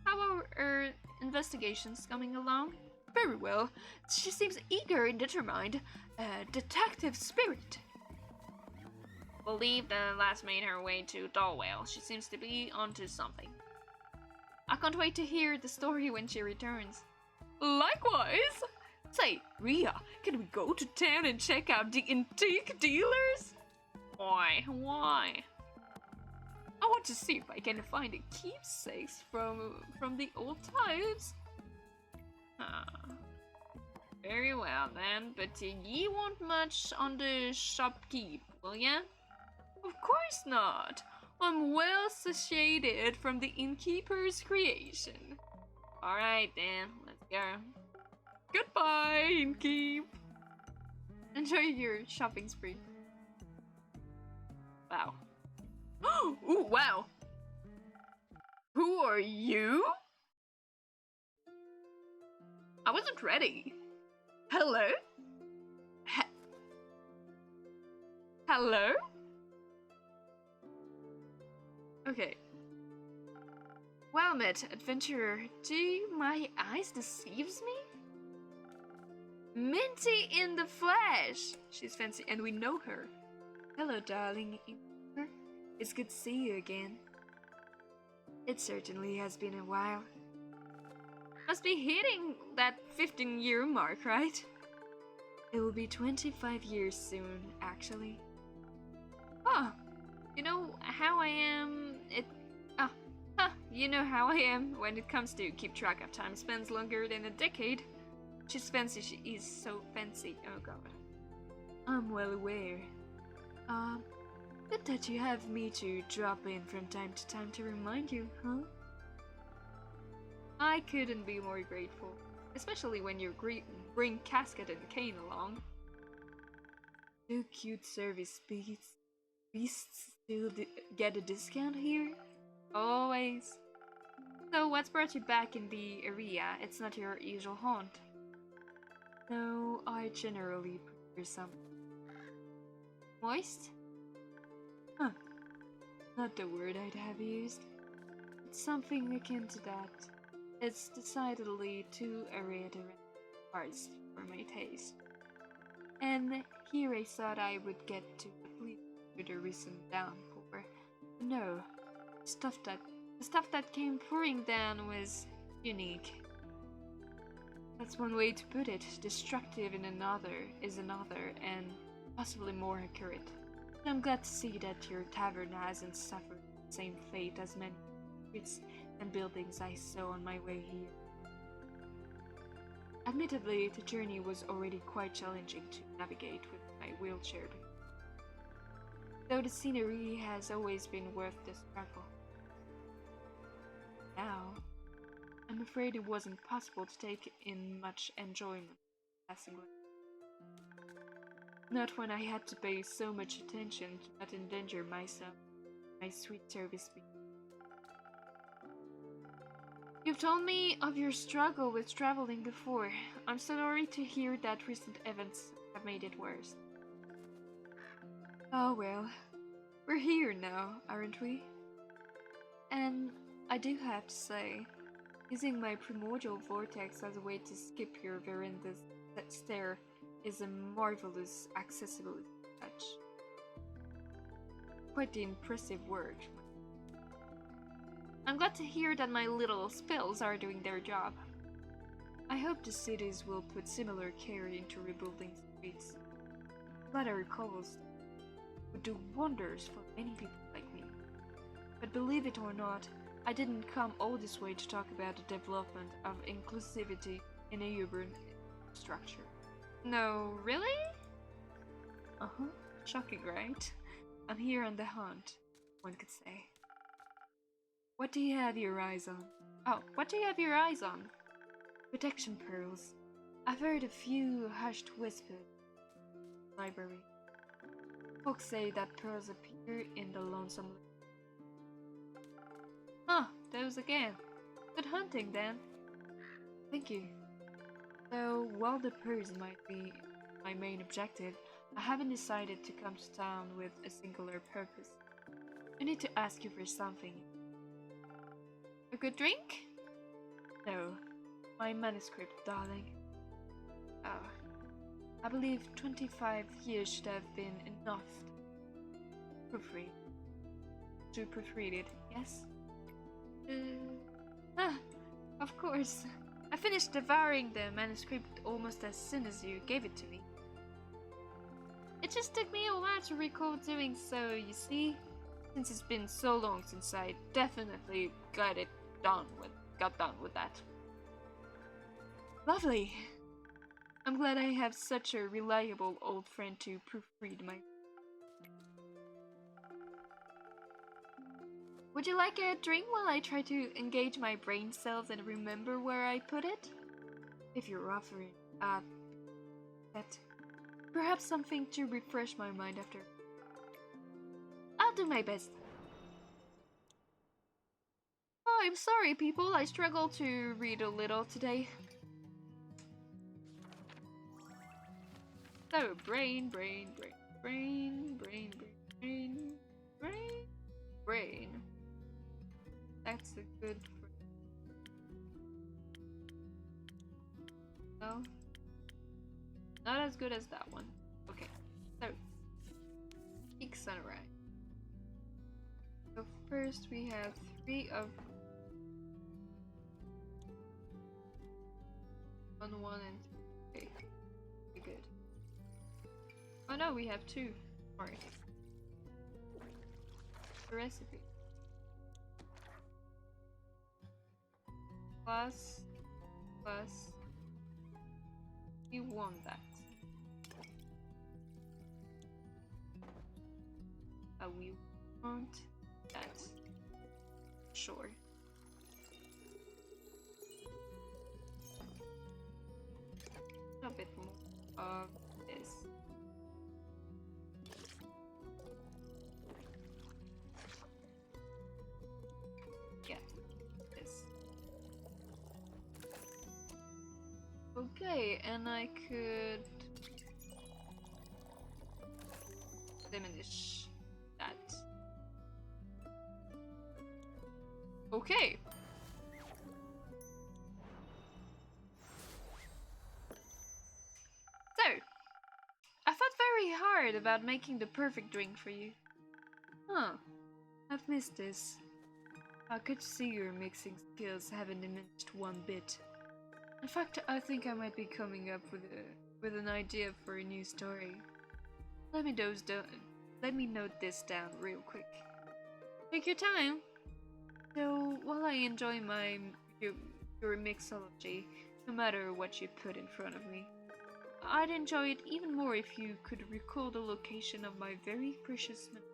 How are our investigations coming along? Very well. She seems eager and determined. A detective spirit. Believe the last made her way to Dalwell. She seems to be onto something. I can't wait to hear the story when she returns. Likewise! Say, Ria, can we go to town and check out the antique dealers? Why? I want to see if I can find a keepsakes from the old times. Very well then, but ye won't much on the shopkeep, will ya? Of course not. I'm well satiated from the innkeeper's creation. Alright then, let's go. Goodbye, innkeep. Enjoy your shopping spree. Wow. Ooh, wow. Who are you? I wasn't ready. Hello? Hello? Okay. Well met, adventurer. Do my eyes deceives me? Minty in the flesh! She's fancy and we know her. Hello, darling. It's good to see you again. It certainly has been a while. Must be hitting that 15-year mark, right? It will be 25 years soon, actually. Oh, you know how I am. You know how I am when it comes to keep track of time spans longer than a decade. She's fancy, she is so fancy. Oh god. I'm well aware. Good that you have me to drop in from time to time to remind you, huh? I couldn't be more grateful, especially when you bring Casket and Kane along. Do cute service beasts still get a discount here? Always. So what's brought you back in the area? It's not your usual haunt. No, I generally prefer some moist? Huh. Not the word I'd have used. It's something akin to that. It's decidedly too arid around parts for my taste. And here I thought I would get to at least the recent downpour. No, the stuff that came pouring down was unique. That's one way to put it. Destructive in another is another, and possibly more accurate. I'm glad to see that your tavern hasn't suffered the same fate as many streets and buildings I saw on my way here. Admittedly, the journey was already quite challenging to navigate with my wheelchair, though the scenery has always been worth the struggle. Now, I'm afraid it wasn't possible to take in much enjoyment passing away. Not when I had to pay so much attention to not endanger myself, my sweet service beast. You've told me of your struggle with traveling before. I'm sorry to hear that recent events have made it worse. Oh well, we're here now, aren't we? And I do have to say, using my primordial vortex as a way to skip your veranda's stair is a marvelous accessibility touch. Quite the impressive work. I'm glad to hear that my little spells are doing their job. I hope the cities will put similar care into rebuilding streets. Better cobblestone. would do wonders for many people like me. But believe it or not, I didn't come all this way to talk about the development of inclusivity in a urban structure. No, really? Uh-huh. Shocking, right? I'm here on the hunt, one could say. What do you have your eyes on? Oh, what do you have your eyes on? Protection pearls. I've heard a few hushed whispers in the library. Folks say that pearls appear in the lonesome. Huh, those again. Good hunting, then. Thank you. Though, while the pearls might be my main objective, I haven't decided to come to town with a singular purpose. I need to ask you for something. A good drink? No, my manuscript, darling. Oh, I believe 25 years should have been enough to proofread it, yes? Of course. I finished devouring the manuscript almost as soon as you gave it to me. It just took me a while to recall doing so, you see. Since it's been so long since I definitely got done with that. Lovely! I'm glad I have such a reliable old friend to proofread my... Would you like a drink while I try to engage my brain cells and remember where I put it? If you're offering, that... Perhaps something to refresh my mind after... I'll do my best. Oh, I'm sorry, people. I struggle to read a little today. So, brain. That's a good... No. Not as good as that one. Okay, so... Peak sunrise. So first we have 3 of... 1, and 2. Okay, pretty good. Oh no, we have 2. Alright. The recipe. Plus... We want that. We want that. Sure. A bit more of this. Yeah, this. Okay, and I could diminish that. Okay. So, I thought very hard about making the perfect drink for you. Huh. I've missed this. Good to see your mixing skills haven't diminished one bit. In fact, I think I might be coming up with an idea for a new story. Let me note this down real quick. Take your time. So, while I enjoy your mixology, no matter what you put in front of me, I'd enjoy it even more if you could recall the location of my very precious memory.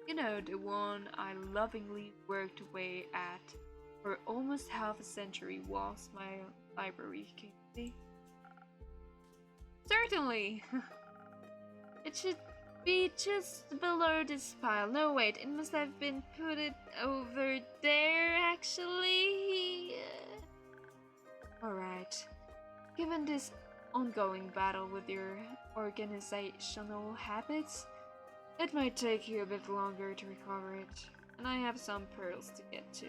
You know, the one I lovingly worked away at for almost half a century whilst my library came to me. Certainly! It should be just below this pile. No, wait, it must have been put it over there, actually. Alright. Given this ongoing battle with your organizational habits, it might take you a bit longer to recover it, and I have some pearls to get to.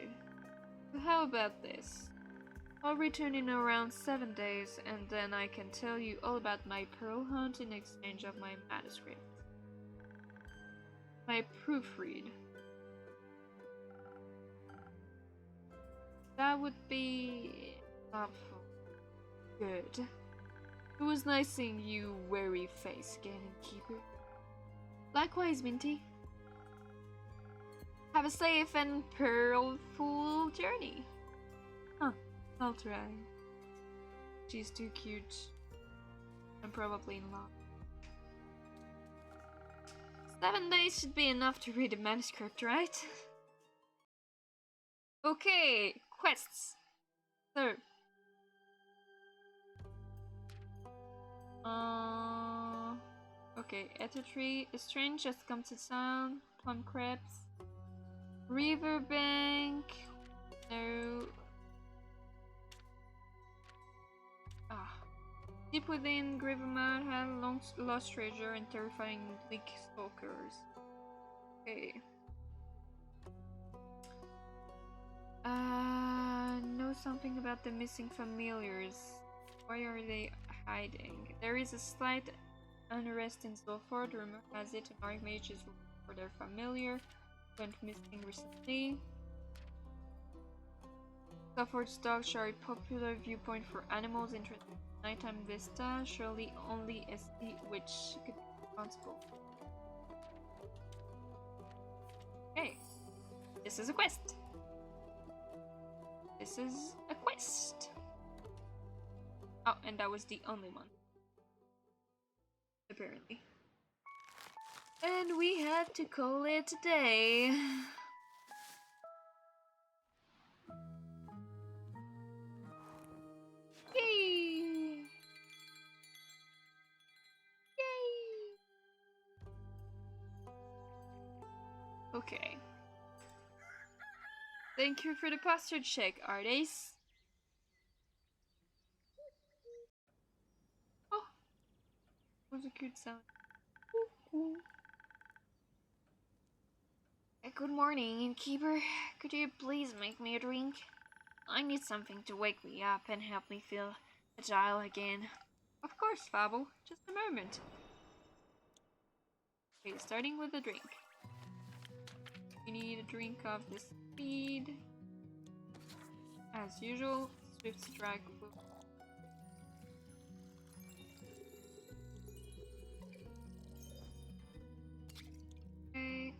So how about this? I'll return in around 7 days, and then I can tell you all about my pearl hunt in exchange of my manuscript. My proofread. That would be helpful. Good. It was nice seeing you, weary face, Ganon Keeper. Likewise, Minty. Have a safe and pearlful journey. I'll try. She's too cute. I'm probably in love. 7 days should be enough to read the manuscript, right? Okay, quests. So, okay, Ether Tree, a strange just come to town, plum crabs, riverbank, no. Deep within Gravermouth had long lost treasure and terrifying bleak stalkers. Okay. Know something about the missing familiars. Why are they hiding? There is a slight unrest in Zolford. Rumor has it an archmage is looking for their familiar. Went missing recently. Zolford's dogs are a popular viewpoint for animals interested in nighttime vista. Surely only a sea witch could be responsible. Okay. This is a quest. This is a quest. Oh, and that was the only one. Apparently. And we have to call it a day. Yay! Yay! Okay. Thank you for the posture check, Ardes. Oh, that was a cute sound. Good morning, innkeeper. Could you please make me a drink? I need something to wake me up and help me feel agile again. Of course, Fable. Just a moment. Okay, starting with the drink. We need a drink of the speed. As usual, Swift Strike will... Okay.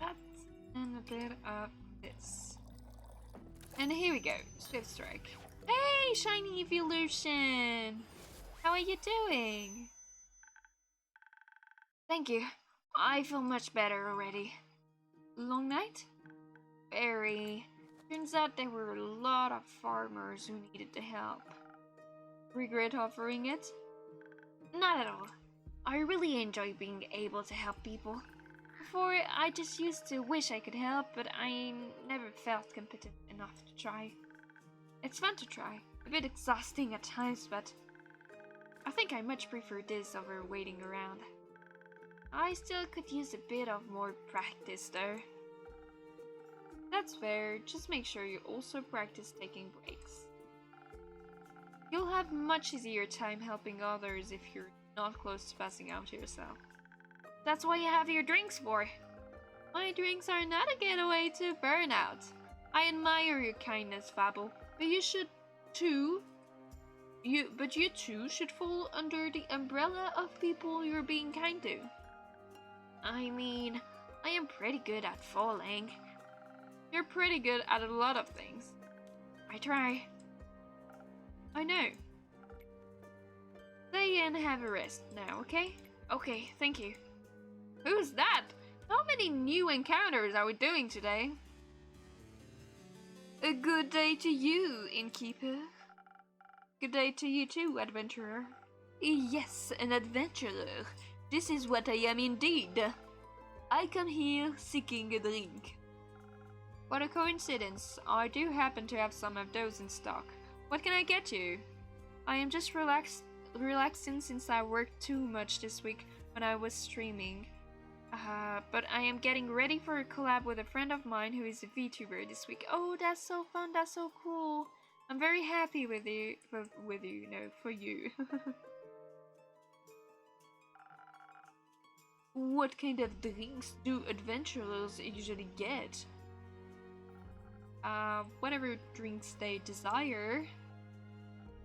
That and a bit of this. And here we go, Swift Strike. Hey, Shiny Evolution! How are you doing? Thank you. I feel much better already. Long night? Very. Turns out there were a lot of farmers who needed the help. Regret offering it? Not at all. I really enjoy being able to help people. Before, I just used to wish I could help, but I never felt competent enough to try. It's fun to try. A bit exhausting at times, but I think I much prefer this over waiting around. I still could use a bit of more practice though. That's fair, just make sure you also practice taking breaks. You'll have much easier time helping others if you're not close to passing out yourself. That's what you have your drinks for. My drinks are not a getaway to burnout. I admire your kindness, Fable, but you too should fall under the umbrella of people you're being kind to. I mean, I am pretty good at falling. You're pretty good at a lot of things. I try. I know. Stay and have a rest now, okay? Okay, thank you. Who's that? How many new encounters are we doing today? A good day to you, innkeeper. Good day to you too, adventurer. Yes, an adventurer. This is what I am indeed. I come here seeking a drink. What a coincidence. I do happen to have some of those in stock. What can I get you? I am just relaxing since I worked too much this week when I was streaming. But I am getting ready for a collab with a friend of mine who is a VTuber this week. Oh, that's so fun. That's so cool. I'm very happy with you, for you. What kind of drinks do adventurers usually get? whatever drinks they desire,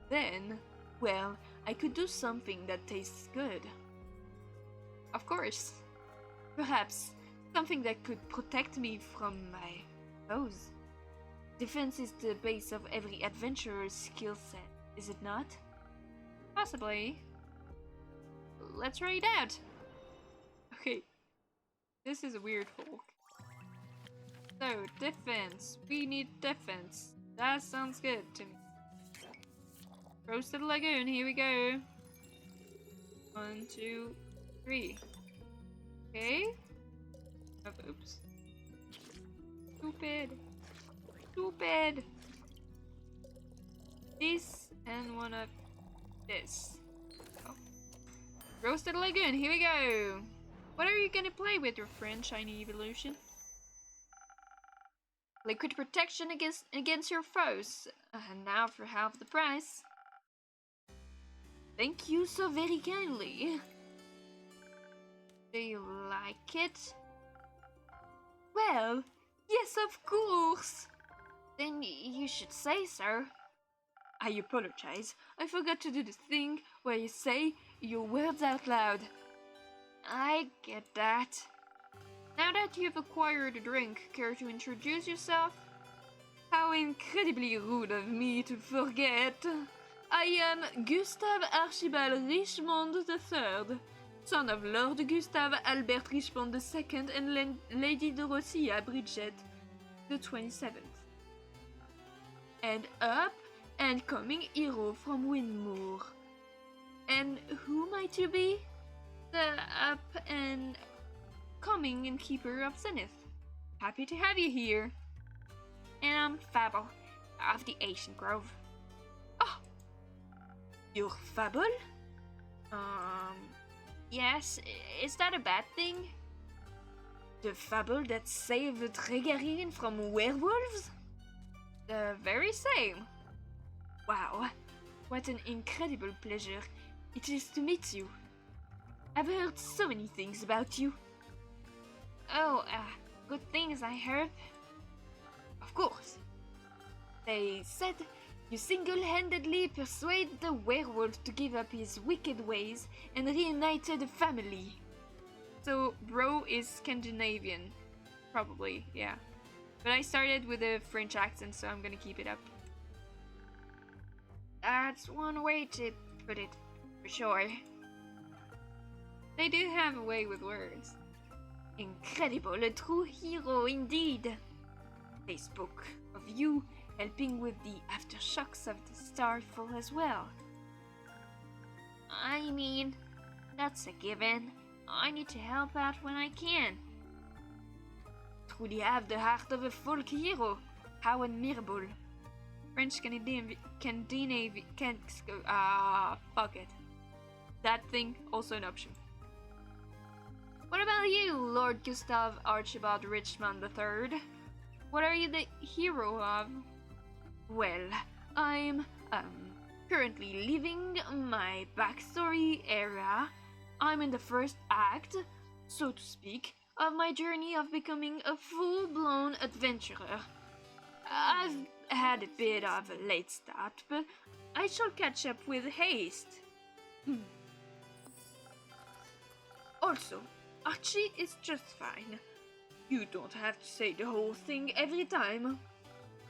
then, well, I could do something that tastes good. Of course. Perhaps something that could protect me from my foes. Defense is the base of every adventurer's skill set, is it not? Possibly. Let's try it out. Okay. This is a weird folk. So, defense. We need defense. That sounds good to me. Roasted Lagoon, here we go. 1, 2, 3. Okay. Oh, oops. Stupid. Stupid. This and one of this. Oh. Roasted Lagoon, here we go. What are you gonna play with your friend, Shiny Evolution? Liquid protection against your foes. And now for half the price. Thank you so very kindly. Do you like it? Well, yes, of course. Then you should say so. I apologize. I forgot to do the thing where you say your words out loud. I get that. Now that you've acquired a drink, care to introduce yourself? How incredibly rude of me to forget. I am Gustave Archibald Richmond III, son of Lord Gustave Albert Richmond II and Lady Dorothea Bridget the 27th. And up and coming hero from Winmoor. And who might you be? The up and coming innkeeper of Zenith. Happy to have you here. And I'm Fable of the Ancient Grove. Oh, you're Fable? Yes, is that a bad thing? The Fable that saved Regarine from werewolves? The very same. Wow, what an incredible pleasure it is to meet you. I've heard so many things about you. Oh, good things I heard. Of course. They said you single-handedly persuaded the werewolf to give up his wicked ways and reunited the family. So, bro is Scandinavian. Probably, yeah. But I started with a French accent, so I'm gonna keep it up. That's one way to put it, for sure. They do have a way with words. Incredible, a true hero indeed. They spoke of you helping with the aftershocks of the Starfall as well. I mean, that's a given. I need to help out when I can. Truly have the heart of a folk hero. How admirable. French Canadian fuck it. That thing, also an option. What about you, Lord Gustave Archibald Richmond III? What are you the hero of? Well, I'm currently living my backstory era. I'm in the first act, so to speak, of my journey of becoming a full-blown adventurer. I've had a bit of a late start, but I shall catch up with haste. Also, Archie is just fine. You don't have to say the whole thing every time.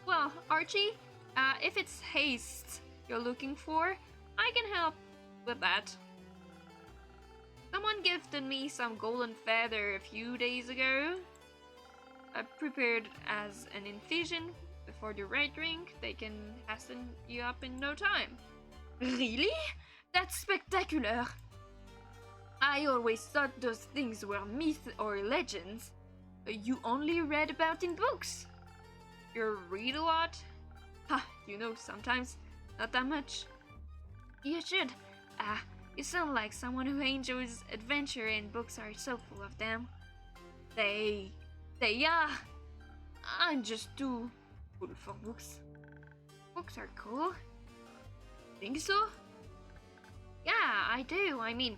Well, Archie, if it's haste you're looking for, I can help with that. Someone gifted me some golden feather a few days ago. I prepared as an infusion before the right drink. They can hasten you up in no time. Really? That's spectacular! I always thought those things were myths or legends. You only read about in books. You read a lot? Ha, you know, sometimes. Not that much. You should. You sound like someone who enjoys adventure and books are so full of them. They are. I'm just too full for books. Books are cool. Think so? Yeah, I do. I mean,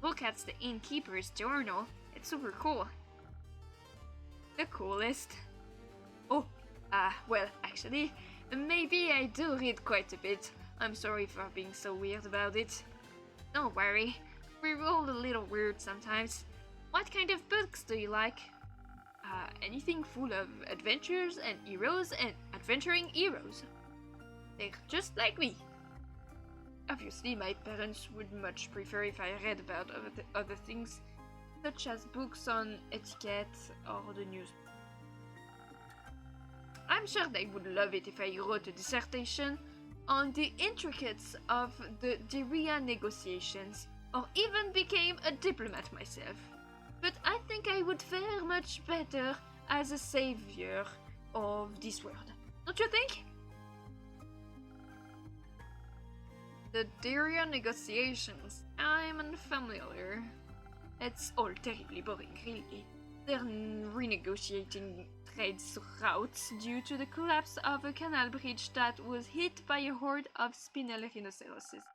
look at the innkeeper's journal. It's super cool. The coolest. Oh, Well, actually, maybe I do read quite a bit. I'm sorry for being so weird about it. Don't worry, we're all a little weird sometimes. What kind of books do you like? Anything full of adventures and heroes and adventuring heroes. They're just like me. Obviously, my parents would much prefer if I read about other things, such as books on etiquette or the news. I'm sure they would love it if I wrote a dissertation on the intricacies of the Deria negotiations, or even became a diplomat myself. But I think I would fare much better as a savior of this world. Don't you think? The Deria negotiations. I'm unfamiliar. It's all terribly boring, really. They're renegotiating trade routes due to the collapse of a canal bridge that was hit by a horde of spinel rhinoceroses.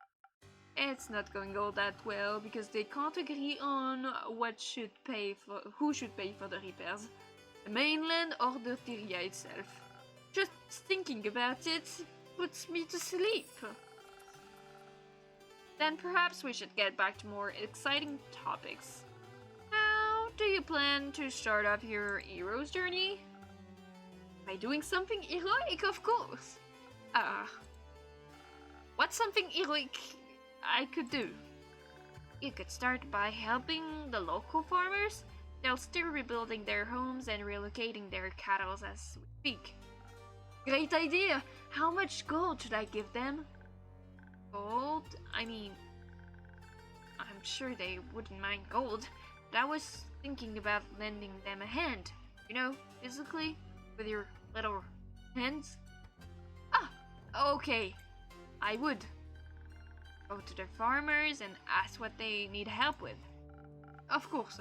It's not going all that well because they can't agree on who should pay for the repairs, the mainland or the Deria itself. Just thinking about it puts me to sleep. Then perhaps we should get back to more exciting topics. How do you plan to start off your hero's journey? By doing something heroic, of course. What's something heroic I could do? You could start by helping the local farmers. They'll still rebuilding their homes and relocating their cattle as we speak. Great idea! How much gold should I give them? Gold? I mean, I'm sure they wouldn't mind gold, but I was thinking about lending them a hand. You know, physically, with your little hands. Okay. I would. Go to the farmers and ask what they need help with. Of course.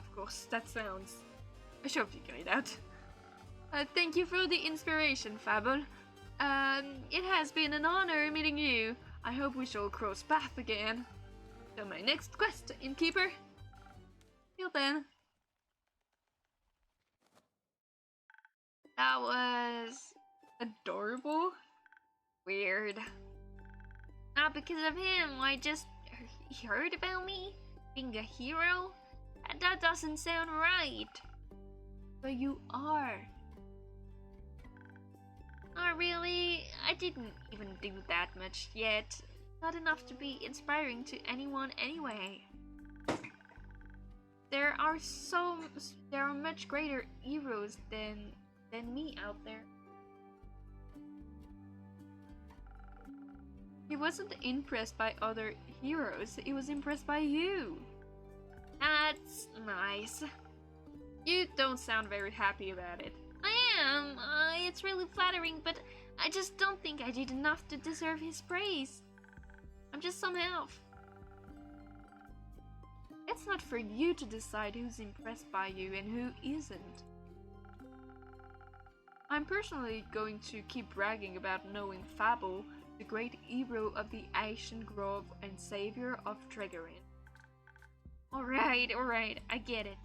That sounds... I shall figure it out. Thank you for the inspiration, Fable. It has been an honor meeting you. I hope we shall cross paths again. So my next quest, innkeeper. Till then. That was adorable. Weird. Not because of him, he heard about me being a hero? And that doesn't sound right. But you are. Not really. I didn't even do that much yet. Not enough to be inspiring to anyone anyway. There are much greater heroes than me out there. He wasn't impressed by other heroes, he was impressed by you. That's nice. You don't sound very happy about it. I am. It's really flattering, but I just don't think I did enough to deserve his praise. I'm just some help. It's not for you to decide who's impressed by you and who isn't. I'm personally going to keep bragging about knowing Fable, the great hero of the Ashen Grove and savior of Tregorin. Alright, I get it.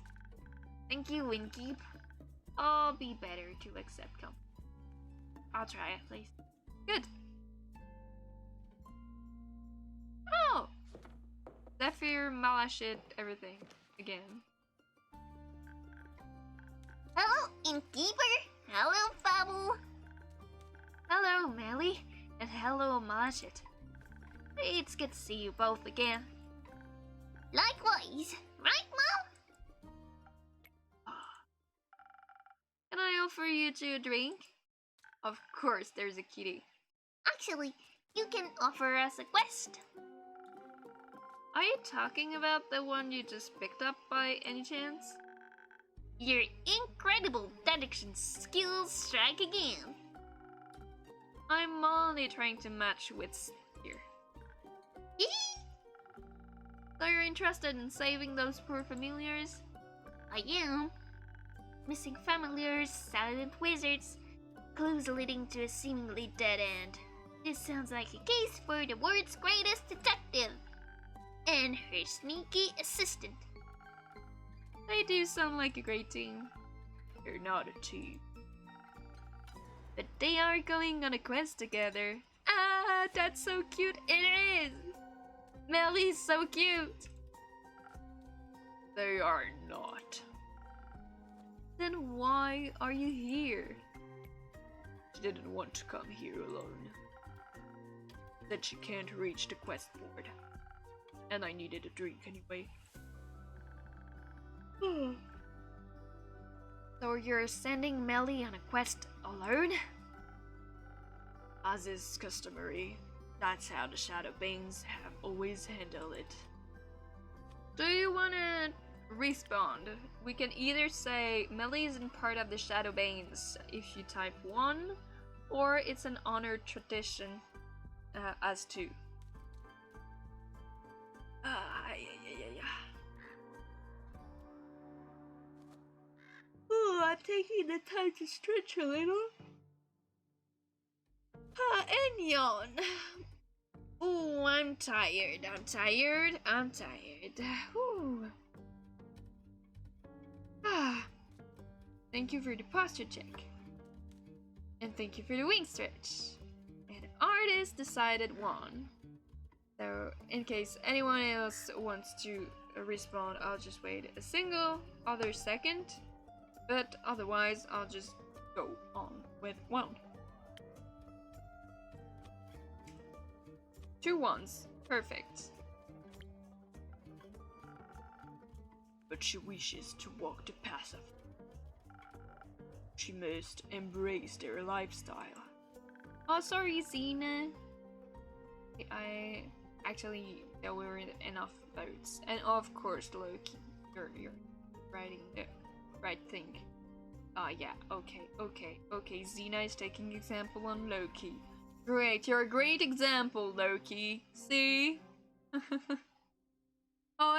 Thank you, Winkeep. I'll be better to accept compliment. I'll try at least. Good. Oh! Zephyr, Malashit, everything. Again. Hello, Innkeeper. Hello, Fable. Hello, Melly. And hello, Malashit. It's good to see you both again. Likewise. Right, Mom? Can I offer you two a drink? Of course, there's a kitty. Actually, you can offer us a quest. Are you talking about the one you just picked up by any chance? Your incredible deduction skills strike again. I'm only trying to match wits here. So you're interested in saving those poor familiars? I am. Missing familiars, silent wizards, clues leading to a seemingly dead end. This sounds like a case for the world's greatest detective and her sneaky assistant. They do sound like a great team. They're not a team. but they are going on a quest together. Ah, that's so cute. It is. Melly's so cute. They are not. Then why are you here? She didn't want to come here alone. Said she can't reach the quest board. And I needed a drink anyway. So you're sending Melly on a quest alone? As is customary, that's how the Shadow Beings have always handled it. Do you wanna respond? We can either say Melly isn't part of the Shadow Beings if you type 1, or it's an honored tradition as 2. Oh, I'm taking the time to stretch a little. And yawn. Oh, I'm tired. Whew. Thank you for the posture check. And thank you for the wing stretch. And artist decided 1. So, in case anyone else wants to respond, I'll just wait a single other second. But otherwise, I'll just go on with 1. 2 1s. Perfect. But she wishes to walk the path of. She must embrace their lifestyle. Oh, sorry, Zena. There weren't enough votes. And of course, Loki, you're writing the right thing. Yeah, okay. Xena is taking example on Loki. Great, you're a great example, Loki. See? Oh,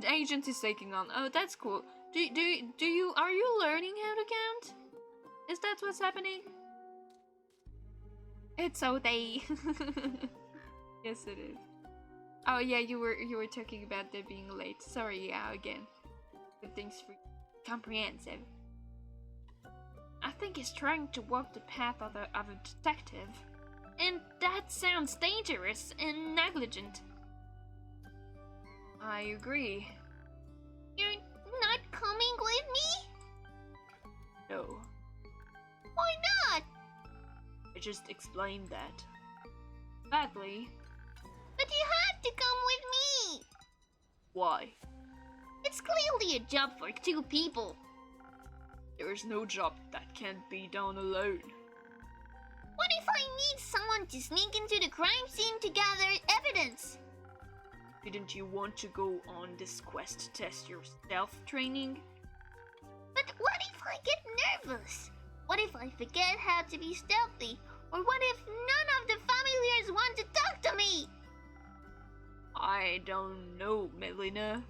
agent is taking on. Oh, that's cool. Are you learning how to count? Is that what's happening? It's so they. Yes, it is. Oh yeah, you were talking about them being late. Sorry, yeah, again. Good things for comprehensive. I think he's trying to walk the path of a detective. And that sounds dangerous and negligent. I agree. You're not coming with me? No. Why not? I just explained that. Badly. But you have to come with me! Why? It's clearly a job for 2 people. There is no job that can't be done alone. What if I need someone to sneak into the crime scene to gather evidence? Didn't you want to go on this quest to test your stealth training? But what if I get nervous? What if I forget how to be stealthy? Or what if none of the familiars want to talk to me? I don't know, Melina.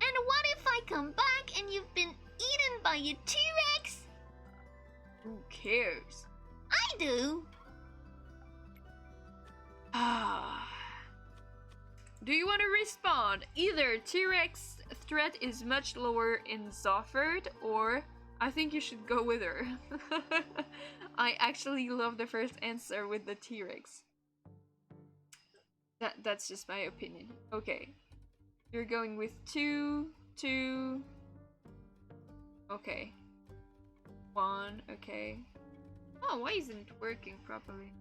And what if I come back and you've been eaten by a T-Rex? Who cares? I do. Do you want to respond? Either T-Rex threat is much lower in Zofford, or I think you should go with her. I actually love the first answer with the T-Rex. That's just my opinion. Okay. You're going with 2, 2. Okay. 1, okay. Oh, why isn't it working properly?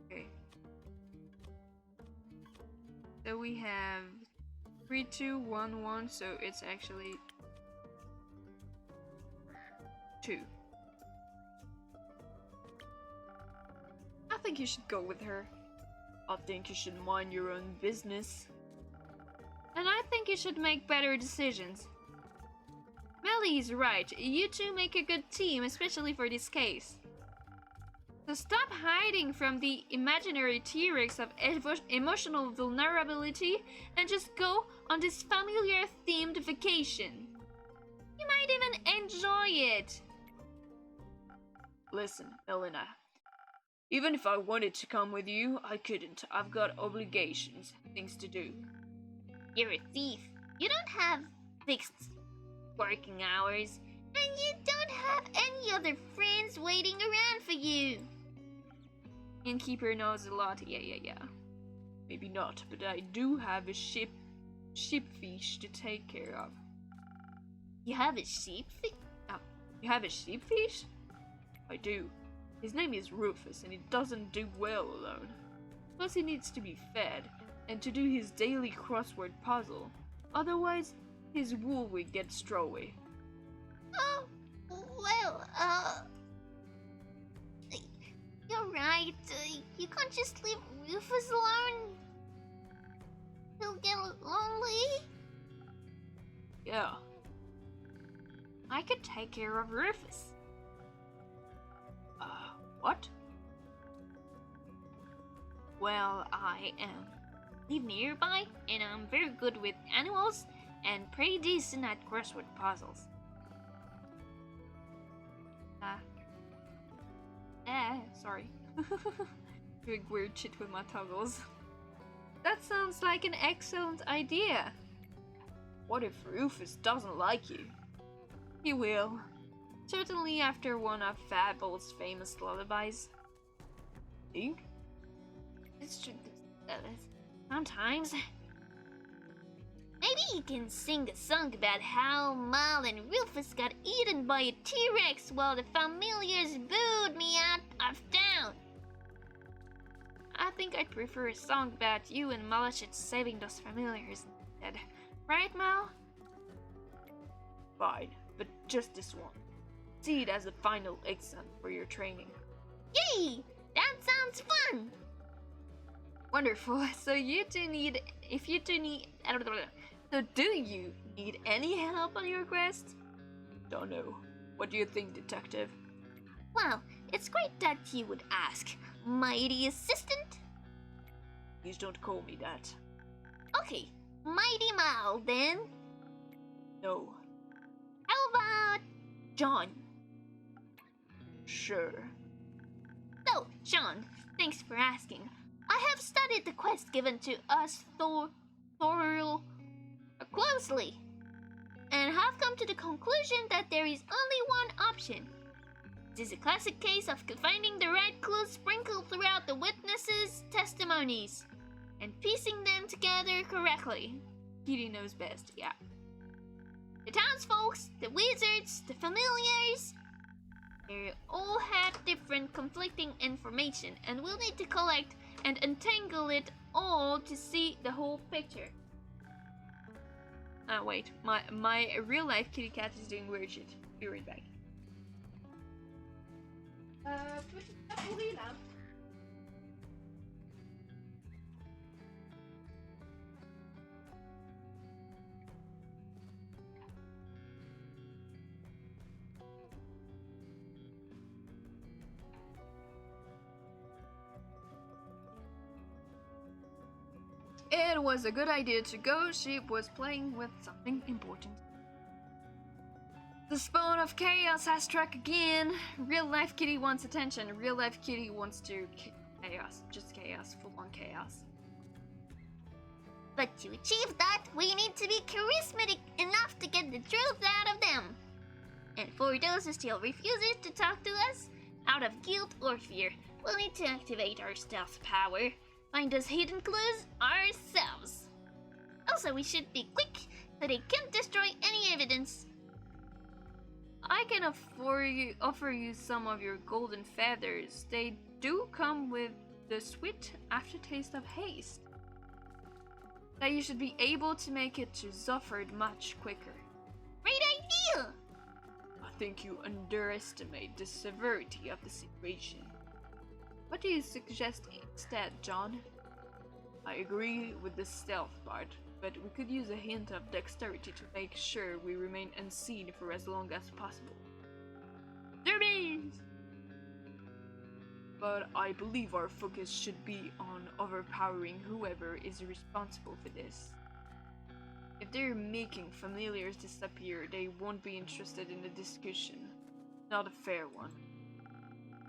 Okay. So we have 3, 2, 1, 1, so it's actually 2. I think you should go with her. I think you should mind your own business. And I think you should make better decisions. Melly's right. You two make a good team, especially for this case. So stop hiding from the imaginary T-Rex of emotional vulnerability and just go on this familiar-themed vacation. You might even enjoy it. Listen, Melina. Even if I wanted to come with you, I couldn't. I've got obligations, things to do. You're a thief. You don't have fixed working hours. And you don't have any other friends waiting around for you. Innkeeper knows a lot, yeah. Maybe not, but I do have a sheepfish to take care of. You have a sheep? You have a sheepfish? I do. His name is Rufus, and he doesn't do well alone. Plus he needs to be fed, and to do his daily crossword puzzle. Otherwise, his wool will get strawy. Oh, well, you're right. You can't just leave Rufus alone. He'll get lonely. Yeah. I could take care of Rufus. What? Well, I live nearby, and I'm very good with animals and pretty decent at crossword puzzles. Sorry. Doing weird shit with my toggles. That sounds like an excellent idea. What if Rufus doesn't like you? He will. Certainly after one of Fable's famous lullabies. Think? It's true. Sometimes. Maybe you can sing a song about how Mal and Rufus got eaten by a T-Rex while the familiars booed me out of town. I think I'd prefer a song about you and Malachit saving those familiars instead. Right, Mal? Fine, but just this one. See it as a final exam for your training. Yay! That sounds fun! Wonderful. So do you need any help on your quest? Don't know. What do you think, detective? Well, it's great that you would ask. Mighty assistant? Please don't call me that. Okay, Mighty Mal then. No. How about John? Sure. So, John, thanks for asking. I have studied the quest given to us thoroughly closely, and have come to the conclusion that there is only one option. This is a classic case of finding the right clues sprinkled throughout the witnesses' testimonies, and piecing them together correctly. Kitty knows best, yeah. The townsfolk, the wizards, the familiars, they all have different conflicting information, and we'll need to collect and untangle it all to see the whole picture. Wait, my real life kitty cat is doing weird shit. Be right back. It was a good idea to go. She was playing with something important. The spawn of chaos has struck again. Real life kitty wants attention. Real life kitty wants to chaos. Just chaos. Full on chaos. But to achieve that, we need to be charismatic enough to get the truth out of them. And for those who still refuses to talk to us, out of guilt or fear, we'll need to activate our stealth power. Find those hidden clues ourselves. Also, we should be quick so they can't destroy any evidence. I can offer you some of your golden feathers. They do come with the sweet aftertaste of haste. That you should be able to make it to Zufford much quicker. Great idea! I think you underestimate the severity of the situation. What do you suggest instead, John? I agree with the stealth part, but we could use a hint of dexterity to make sure we remain unseen for as long as possible. Derbies! But I believe our focus should be on overpowering whoever is responsible for this. If they're making familiars disappear, they won't be interested in the discussion. Not a fair one.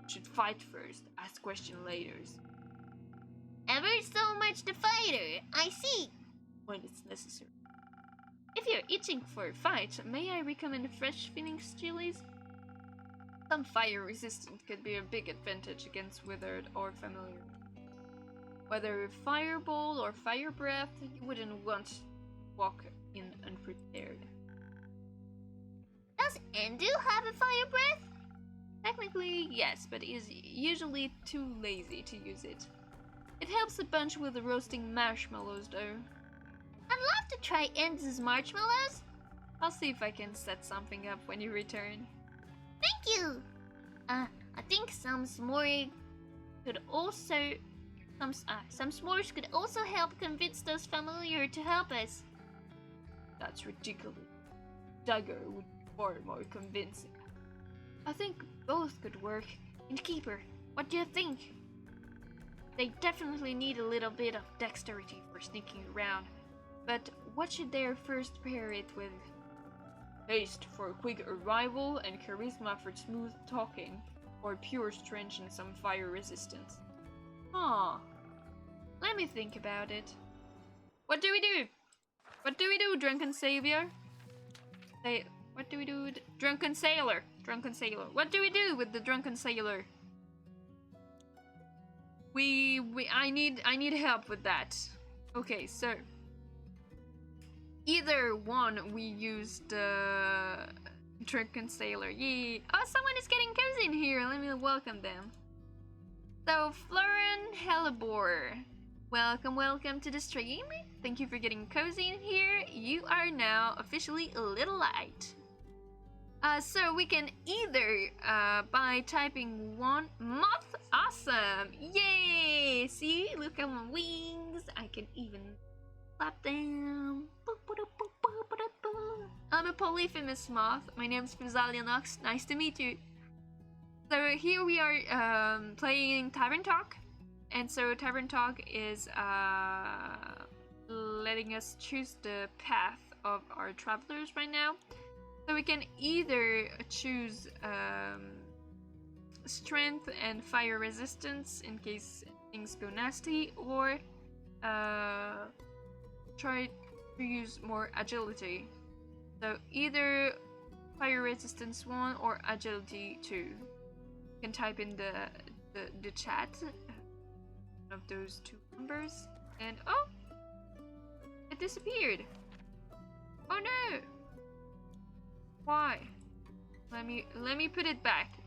Should fight first, ask questions later. Ever so much the fighter, I see. When it's necessary. If you're itching for a fight, may I recommend fresh Phoenix chilies? Some fire resistant could be a big advantage against withered or familiar. Whether fireball or fire breath, you wouldn't want to walk in unprepared. Does Endu have a fire breath? Technically, yes, but is usually too lazy to use it. It helps a bunch with the roasting marshmallows, though. I'd love to try Endu's marshmallows. I'll see if I can set something up when you return. Thank you. I think some s'mores could also some s'mores could also help convince those familiar to help us. That's ridiculous. Dagger would be far more convincing. I think both could work. Innkeeper, what do you think? They definitely need a little bit of dexterity for sneaking around, but what should they first pair it with? Haste for a quick arrival and charisma for smooth talking, or pure strength and some fire resistance. Huh. Let me think about it. What do we do? What do we do, drunken savior? What do we do? Drunken sailor. Drunken sailor. What do we do with the drunken sailor? I need help with that. Okay, so either one we use the drunken sailor. Yay! Oh, someone is getting cozy in here. Let me welcome them. So, Florin Hellebore, welcome to the stream. Thank you for getting cozy in here. You are now officially a little light. So we can either by typing one moth. Awesome! Yay! See, look at my wings. I can even clap them. I'm a polyphemus moth. My name's Physalia Nox. Nice to meet you. So here we are playing Tavern Talk, and so Tavern Talk is letting us choose the path of our travelers right now. So we can either choose strength and fire resistance in case things go nasty, or try to use more agility. So either fire resistance 1 or agility 2. You can type in the chat of those two numbers, and oh, it disappeared. Oh no! Why? Let me put it back.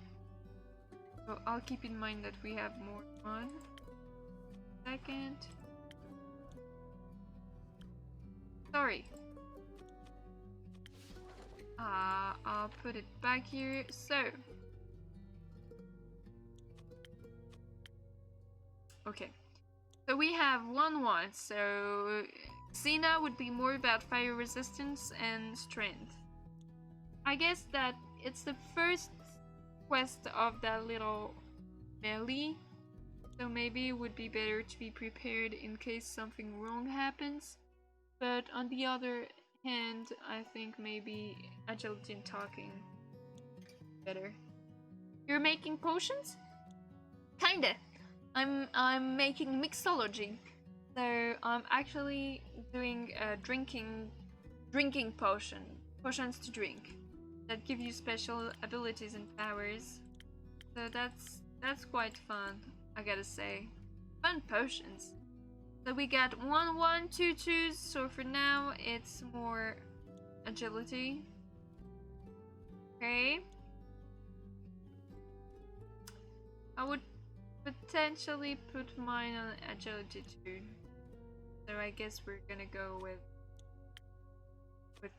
So I'll keep in mind that we have more. 1 second. Sorry. I'll put it back here. So. Okay. So we have 1-1. So Xena would be more about fire resistance and strength. I guess that it's the first quest of that little melee, so maybe it would be better to be prepared in case something wrong happens. But on the other hand, I think maybe agility and talking better. You're making potions? Kinda. I'm making mixology. So I'm actually doing a drinking potions to drink that give you special abilities and powers. So that's quite fun, I gotta say. Fun potions. So we got 1-1, 2-2s, so for now it's more agility. Okay. I would potentially put mine on agility 2. So I guess we're gonna go with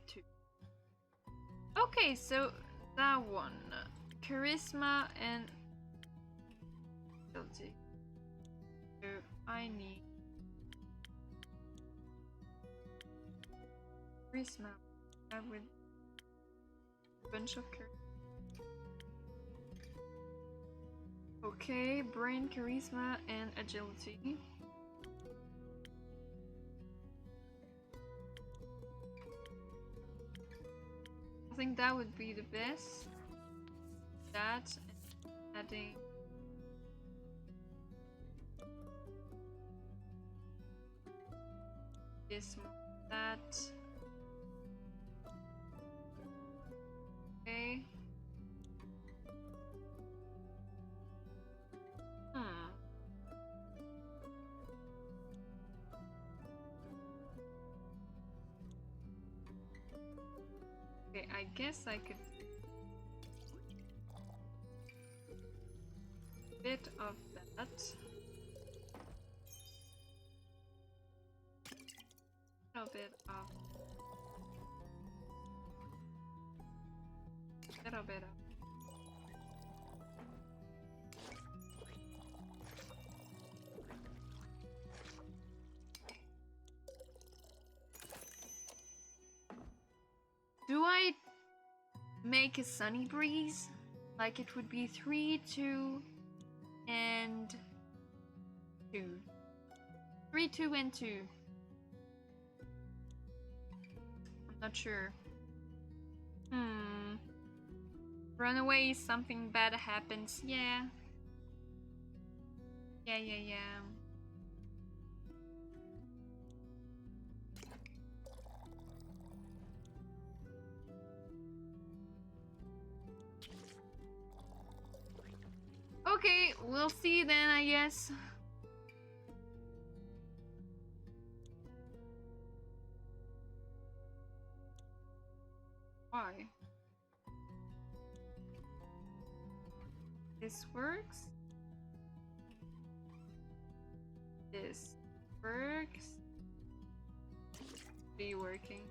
2. Okay, so that one. Charisma and agility. So I need charisma. I would a bunch of charisma. Okay, brain, charisma, and agility. I think that would be the best. That and adding this more that. I guess I could bit of that. A bit of little bit of do I make a sunny breeze? Like it would be 3, 2, and 2. 3, 2, and 2. I'm not sure. Run away, something bad happens. Yeah. Yeah. Okay, we'll see then, I guess. Why? This works. This works. Be working.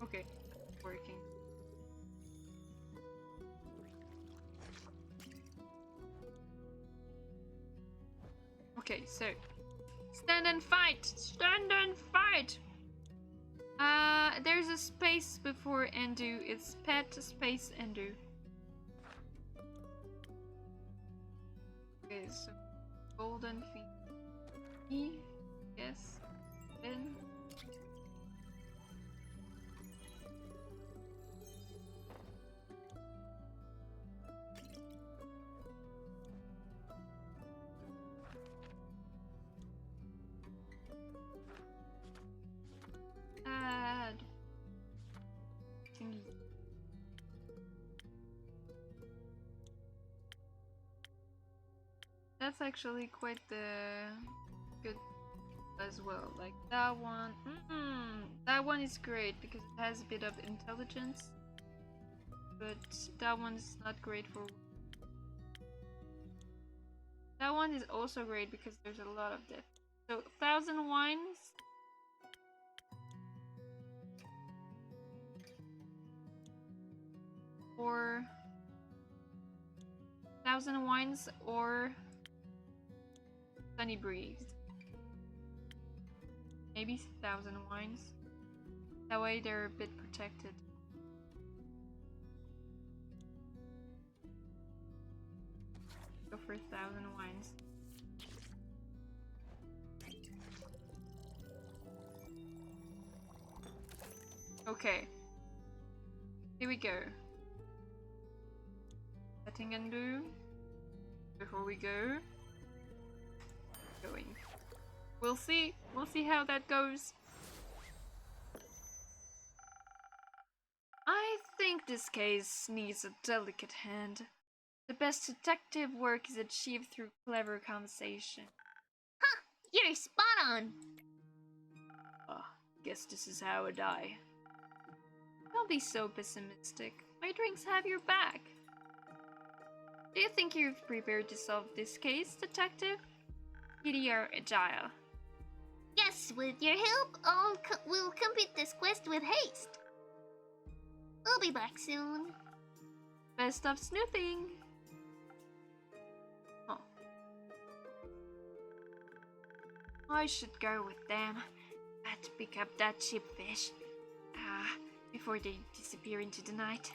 Okay, working. Okay, so stand and fight! Stand and fight! There's a space before Endu. It's pet space Endu. Okay, so golden feet. Yes. Then. Add. Thingy. That's actually quite the good as well. Like that one. That one is great because it has a bit of intelligence. But that one is not great for. That one is also great because there's a lot of depth. So 1,000 wines. Or 1,000 wines or sunny breeze. Maybe 1,000 wines. That way they're a bit protected. Go for 1,000 wines. Okay. Here we go. Setting and do. Before we go. Going. We'll see. We'll see how that goes. I think this case needs a delicate hand. The best detective work is achieved through clever conversation. Huh! You're spot on! Guess this is how I die. Don't be so pessimistic. My drinks have your back. Do you think you're prepared to solve this case, detective? You are agile. Yes, with your help, we'll complete this quest with haste. I'll be back soon. Best of snooping. Oh. I should go with them. Had to pick up that cheap fish. Before they disappear into the night.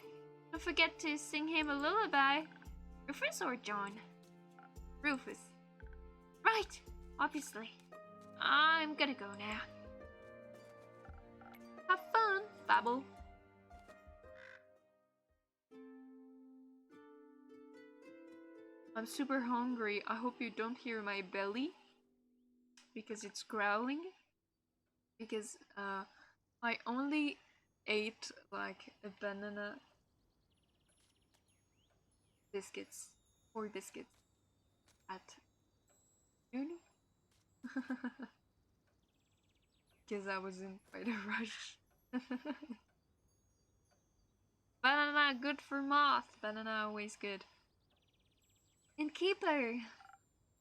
Don't forget to sing him a lullaby. Rufus or John? Rufus. Right, obviously. I'm gonna go now. Have fun, Babble. I'm super hungry. I hope you don't hear my belly. Because it's growling. Because I only ate like a banana biscuits. 4 biscuits. At noon. because I was in quite a rush. Banana, good for moth. Banana, always good. Innkeeper!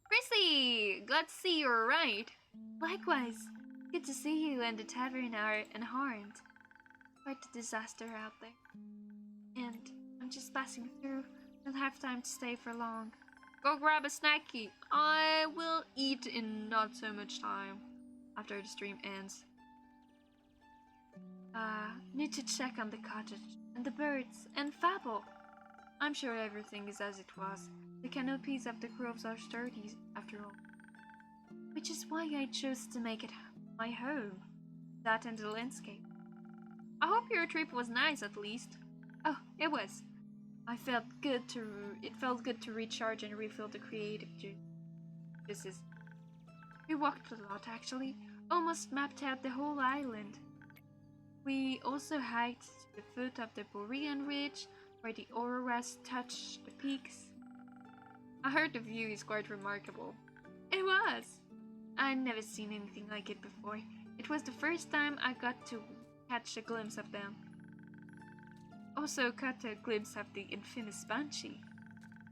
Chrissy, glad to see you're right. Likewise. Good to see you and the tavern are unharmed. Quite a disaster out there. And I'm just passing through. Don't have time to stay for long. Go grab a snacky. I will eat in not so much time after the stream ends. Need to check on the cottage and the birds and Fable. I'm sure everything is as it was. The canopies of the groves are sturdy after all. Which is why I chose to make it my home. That and the landscape. I hope your trip was nice at least. Oh, it was. It felt good to recharge and refill the creative juices. We walked a lot actually, almost mapped out the whole island. We also hiked to the foot of the Borean Ridge, where the auroras touch the peaks. I heard the view is quite remarkable. It was! I'd never seen anything like it before. It was the first time I got to catch a glimpse of them. Also caught a glimpse of the infamous Banshee.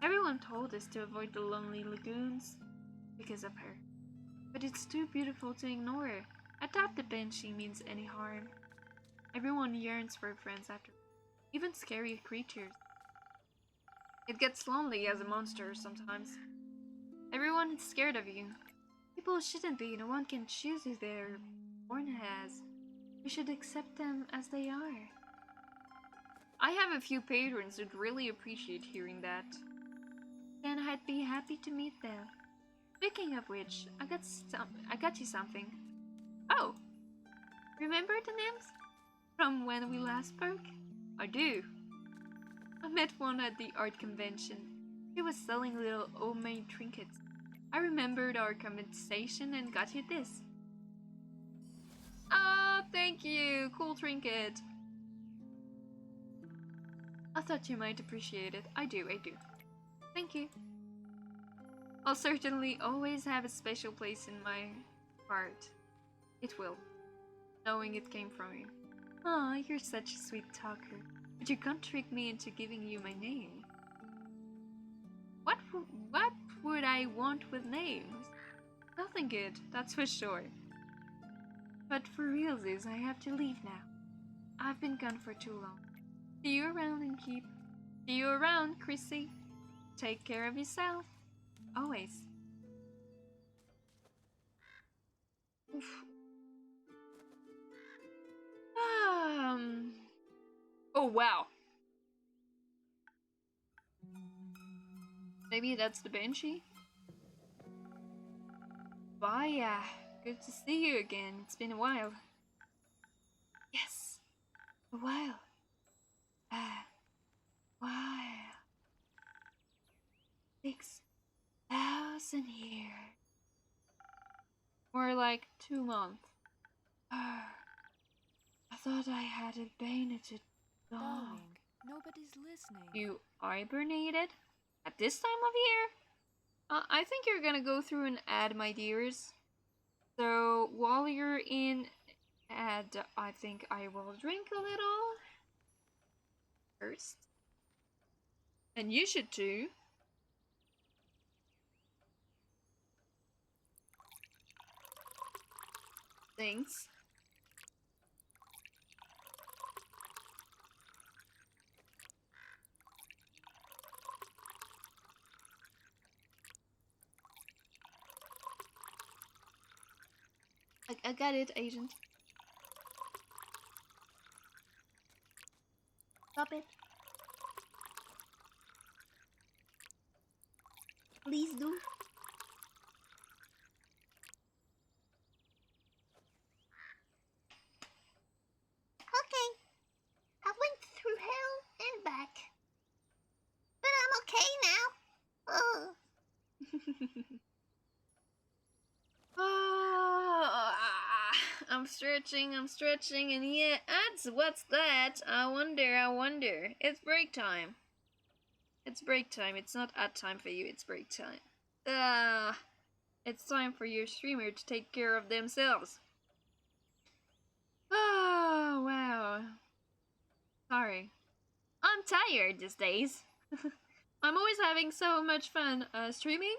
Everyone told us to avoid the lonely lagoons because of her. But it's too beautiful to ignore. I doubt the Banshee means any harm. Everyone yearns for friends after, even scary creatures. It gets lonely as a monster sometimes. Everyone is scared of you. People shouldn't be. No one can choose who they're born as. We should accept them as they are. I have a few patrons who'd really appreciate hearing that. Then I'd be happy to meet them. Speaking of which, I got you something. Oh, remember the names? From when we last spoke? I do. I met one at the art convention. He was selling little homemade trinkets. I remembered our conversation and got you this. Ah, thank you. Cool trinket. I thought you might appreciate it. I do. Thank you. I'll certainly always have a special place in my heart. It will, knowing it came from you. Aw, you're such a sweet talker. But you can't trick me into giving you my name. What would I want with names? Nothing good, that's for sure. But for realsies, I have to leave now. I've been gone for too long. See you around, Innkeep. See you around, Chrissy. Take care of yourself. Always. Oof. Oh wow. Maybe that's the Banshee? Baya, good to see you again. It's been a while. Yes, a while. While. 6,000 years. More like 2 months. I thought I had hibernated long. Darling, nobody's listening. You hibernated? At this time of year? I think you're gonna go through an ad, my dears. So while you're in ad, I think I will drink a little first. And you should too. Thanks. I got it, agent. Stop it. Please do. Okay. I went through hell and back. But I'm okay now. Oh. I'm stretching, and yeah, what's that? I wonder. It's break time. It's not ad time for you, it's break time. It's time for your streamer to take care of themselves. Sorry. I'm tired these days. I'm always having so much fun streaming,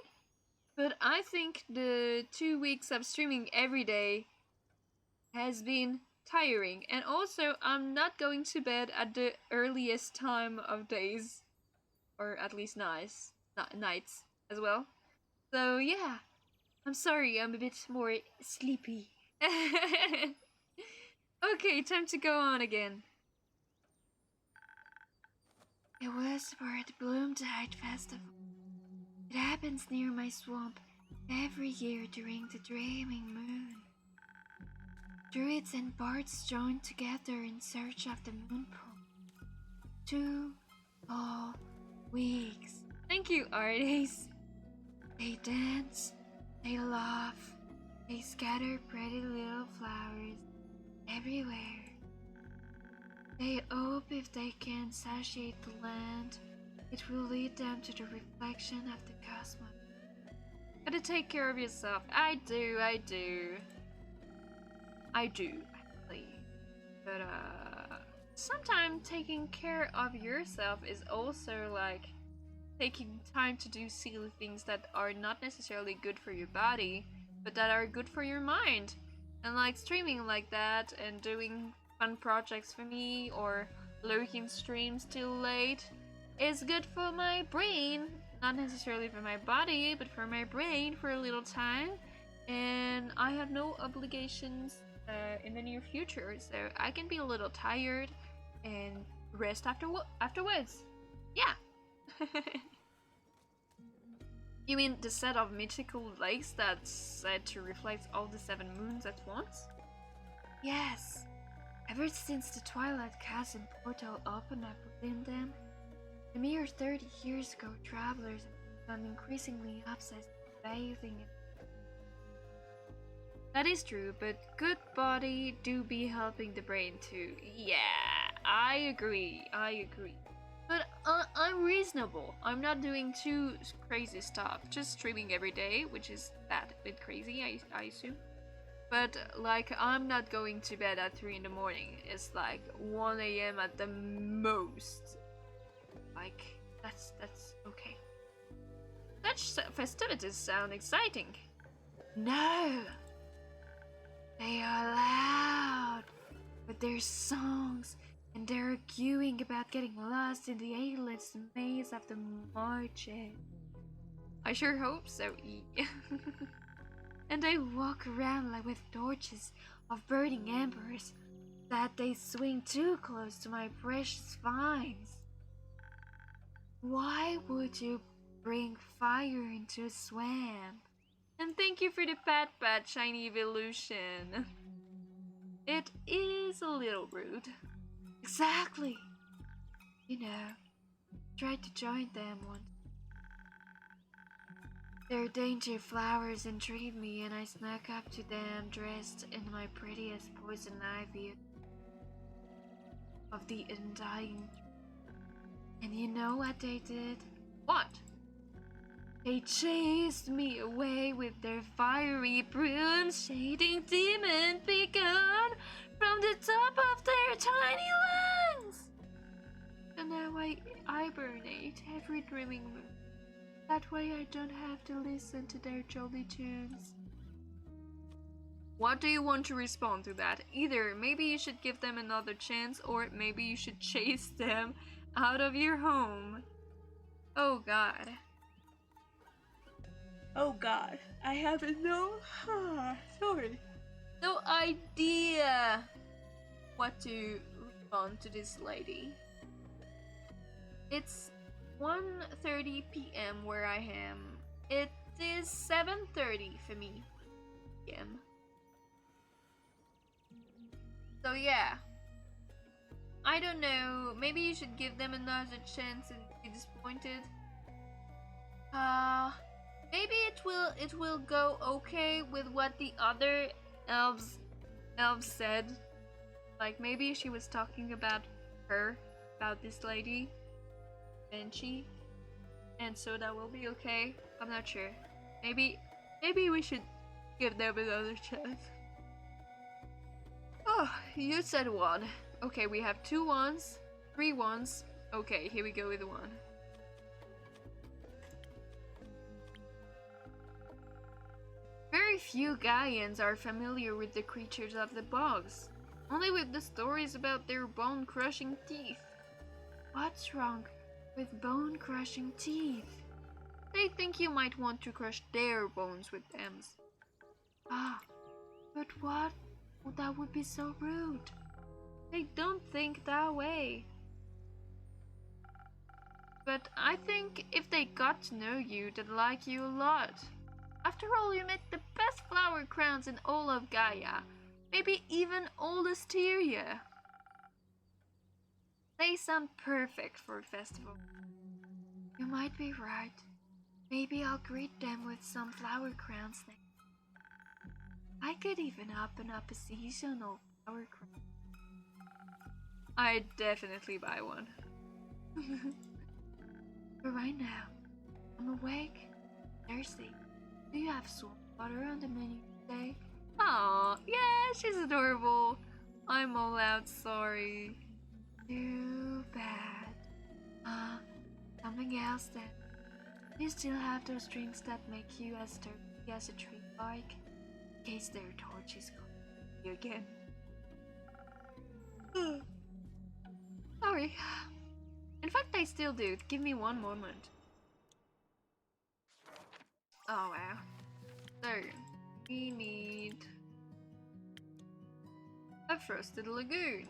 but I think the 2 weeks of streaming every day has been tiring, and also I'm not going to bed at the earliest time of days, or at least nights as well. So yeah, I'm sorry, I'm a bit more sleepy. Okay, time to go on again. It was for the Bloomtide Festival. It happens near my swamp every year during the Dreaming Moon. Druids and bards join together in search of the moon pool. 2 whole weeks. Thank you, artists. They dance, they laugh, they scatter pretty little flowers everywhere. They hope if they can satiate the land, it will lead them to the reflection of the cosmos. Gotta take care of yourself. I do, actually. But, sometimes taking care of yourself is also like taking time to do silly things that are not necessarily good for your body, but that are good for your mind. And like streaming like that and doing fun projects for me or lurking streams till late is good for my brain. Not necessarily for my body, but for my brain for a little time. And I have no obligations in the near future, so I can be a little tired and rest afterwards. Yeah. You mean the set of mythical lakes that's said to reflect all the 7 moons at once? Yes. Ever since the Twilight Chasm portal opened up within them, a mere 30 years ago, travelers have become increasingly obsessed with bathing in. That is true, but good body do be helping the brain too. Yeah, I agree. But I'm reasonable. I'm not doing too crazy stuff. Just streaming every day, which is that a bit crazy, I assume. But like, I'm not going to bed at 3 in the morning. It's like 1 a.m. at the most. Like, that's okay. Such festivities sound exciting. No! They are loud with their songs, and they're arguing about getting lost in the endless maze of the marches. I sure hope so, E. And they walk around like with torches of burning embers that they swing too close to my precious vines. Why would you bring fire into a swamp? And thank you for the pat, shiny evolution. It is a little rude. Exactly. You know, tried to join them once. Their dainty flowers intrigued me, and I snuck up to them dressed in my prettiest poison ivy of the undying. And you know what they did? What? They chased me away with their fiery broom shading demon beacon from the top of their tiny lungs. And now I hibernate every dreaming moon. That way I don't have to listen to their jolly tunes. What do you want to respond to that? Either maybe you should give them another chance, or maybe you should chase them out of your home. Oh god. Oh god, I have no idea what to respond to this lady. It's 1:30 p.m. where I am. It is 7:30 for me p.m. So yeah, I don't know, maybe you should give them another chance and be disappointed. Maybe it will go okay with what the other elves said. Like maybe she was talking about this lady, Banshee, and so that will be okay. I'm not sure. Maybe we should give them another chance. Oh, you said 1. Okay, we have 2 1s 3 ones. Okay, here we go with 1. Very few Gaians are familiar with the creatures of the bogs, only with the stories about their bone-crushing teeth. What's wrong with bone-crushing teeth? They think you might want to crush their bones with them. Ah, but what? Well, that would be so rude. They don't think that way. But I think if they got to know you, they'd like you a lot. After all, you make the best flower crowns in all of Gaia. Maybe even all Asteria. They sound perfect for a festival. You might be right. Maybe I'll greet them with some flower crowns next. I could even open up a seasonal flower crown. I'd definitely buy one. But right now, I'm awake, thirsty. Do you have salt water on the menu today? Aw, yeah, she's adorable. I'm all out sorry. Too bad. Something else then. You still have those drinks that make you as thirsty as a tree bark? In case their torches go you again. Sorry. In fact, I still do. Give me one moment. Oh wow. So, we need a frosted lagoon.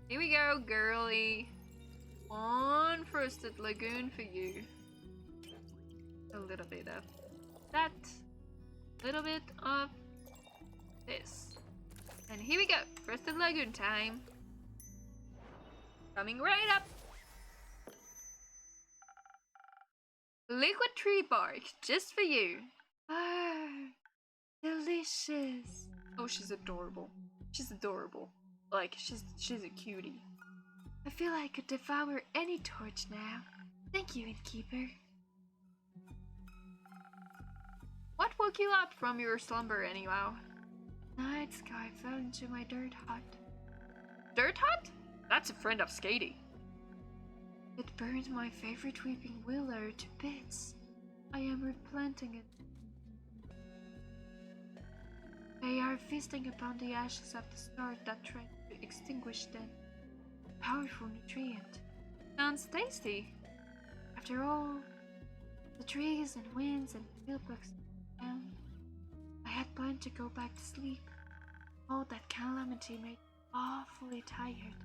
Here we go, girly. One frosted lagoon for you. A little bit of that. A little bit of this. And here we go. Frosted lagoon time. Coming right up. Liquid tree bark, just for you. Ah, delicious. Oh, she's adorable. She's adorable. Like, she's a cutie. I feel I could devour any torch now. Thank you, innkeeper. What woke you up from your slumber anyhow? Night sky fell into my dirt hut. Dirt hut? That's a friend of Skady. It burned my favorite weeping willow to bits. I am replanting it. They are feasting upon the ashes of the star that tried to extinguish them. Powerful nutrient. Sounds tasty. After all, the trees and winds and fieldbugs down, I had planned to go back to sleep. All that calamity made me awfully tired.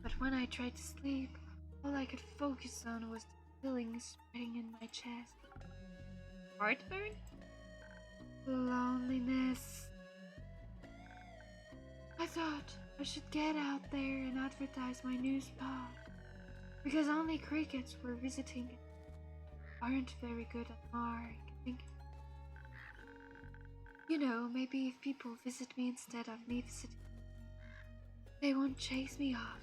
But when I tried to sleep, all I could focus on was the feeling spreading in my chest. Heartburn? Loneliness. I thought I should get out there and advertise my new spot, because only crickets were visiting it. Aren't very good at marketing. You know, maybe if people visit me instead of me visiting, they won't chase me off.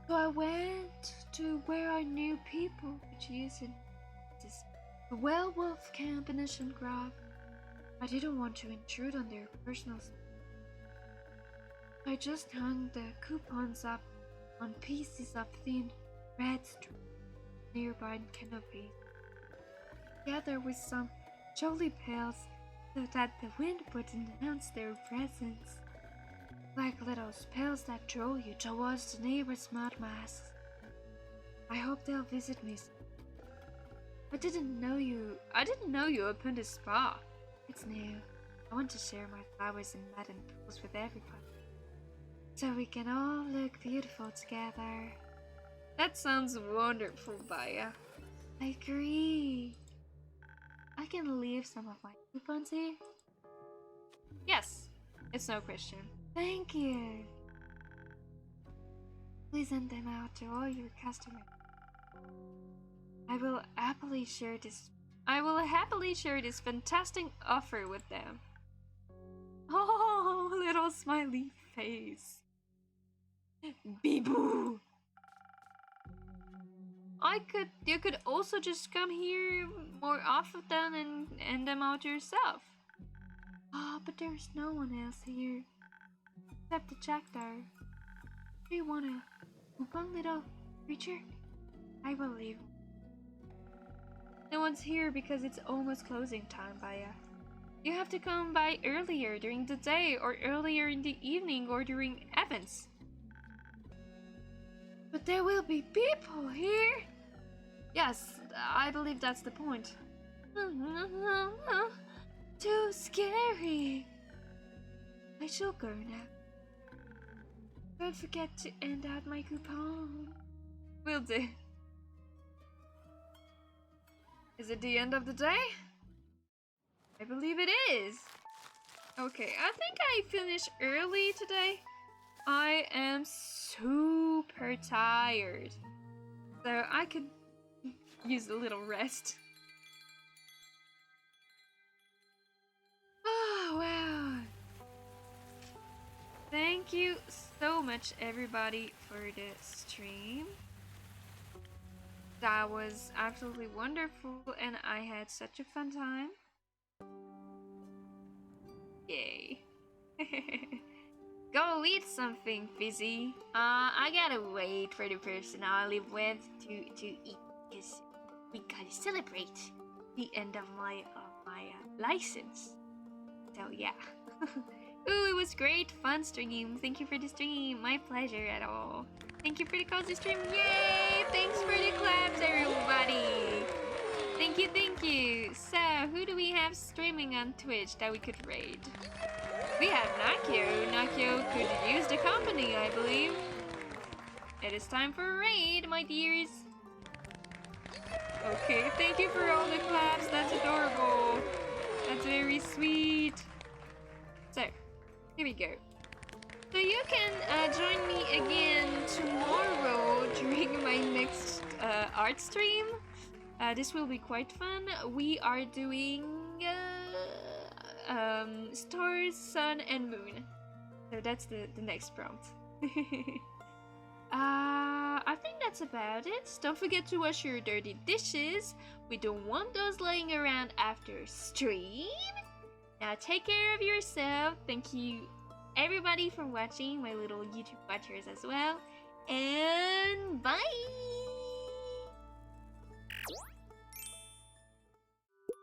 So I went to where I knew people, which isn't this the werewolf camp in Grove. I didn't want to intrude on their personal space. I just hung the coupons up on pieces of thin red string nearby canopy, together with some jolly bells so that the wind would announce their presence, like little spells that draw you towards the nearest mud masks. I hope they'll visit me soon. I didn't know you opened a spa. It's new. I want to share my flowers and mud and pools with everybody, so we can all look beautiful together. That sounds wonderful, Baya. I agree. I can leave some of my coupons here. Yes, it's no question. Thank you. Please send them out to all your customers. I will happily share this fantastic offer with them. Oh, little smiley face. Bee-boo. You could also just come here more often and hand them out yourself. Oh, but there's no one else here. Except the jackdaw. Do you want a coupon, little creature? I will leave. No one's here because it's almost closing time, Baya. You have to come by earlier during the day, or earlier in the evening, or during events. But there will be people here! Yes, I believe that's the point. Too scary! I shall go now. Don't forget to end out my coupon. Will do. Is it the end of the day? I believe it is. Okay, I think I finished early today. I am super tired. So I could use a little rest. Oh, wow. Thank you so much, everybody, for the stream. That was absolutely wonderful, and I had such a fun time. Yay. Go eat something, Fizzy. I gotta wait for the person I live with to eat, because we gotta celebrate the end of my license. So yeah. Ooh, it was great fun stream. Thank you for the stream. My pleasure at all. Thank you for the cozy stream. Yay! Thanks for the claps, everybody. Thank you, thank you. So, who do we have streaming on Twitch that we could raid? We have Nakio. Nakio could use the company, I believe. It is time for a raid, my dears. Okay, thank you for all the claps. That's adorable. That's very sweet. So, here we go. So you can join me again tomorrow during my next art stream. This will be quite fun. We are doing stars, sun, and moon. So that's the next prompt. I think that's about it. Don't forget to wash your dirty dishes. We don't want those laying around after stream. Now take care of yourself. Thank you everybody for watching, my little YouTube watchers as well. And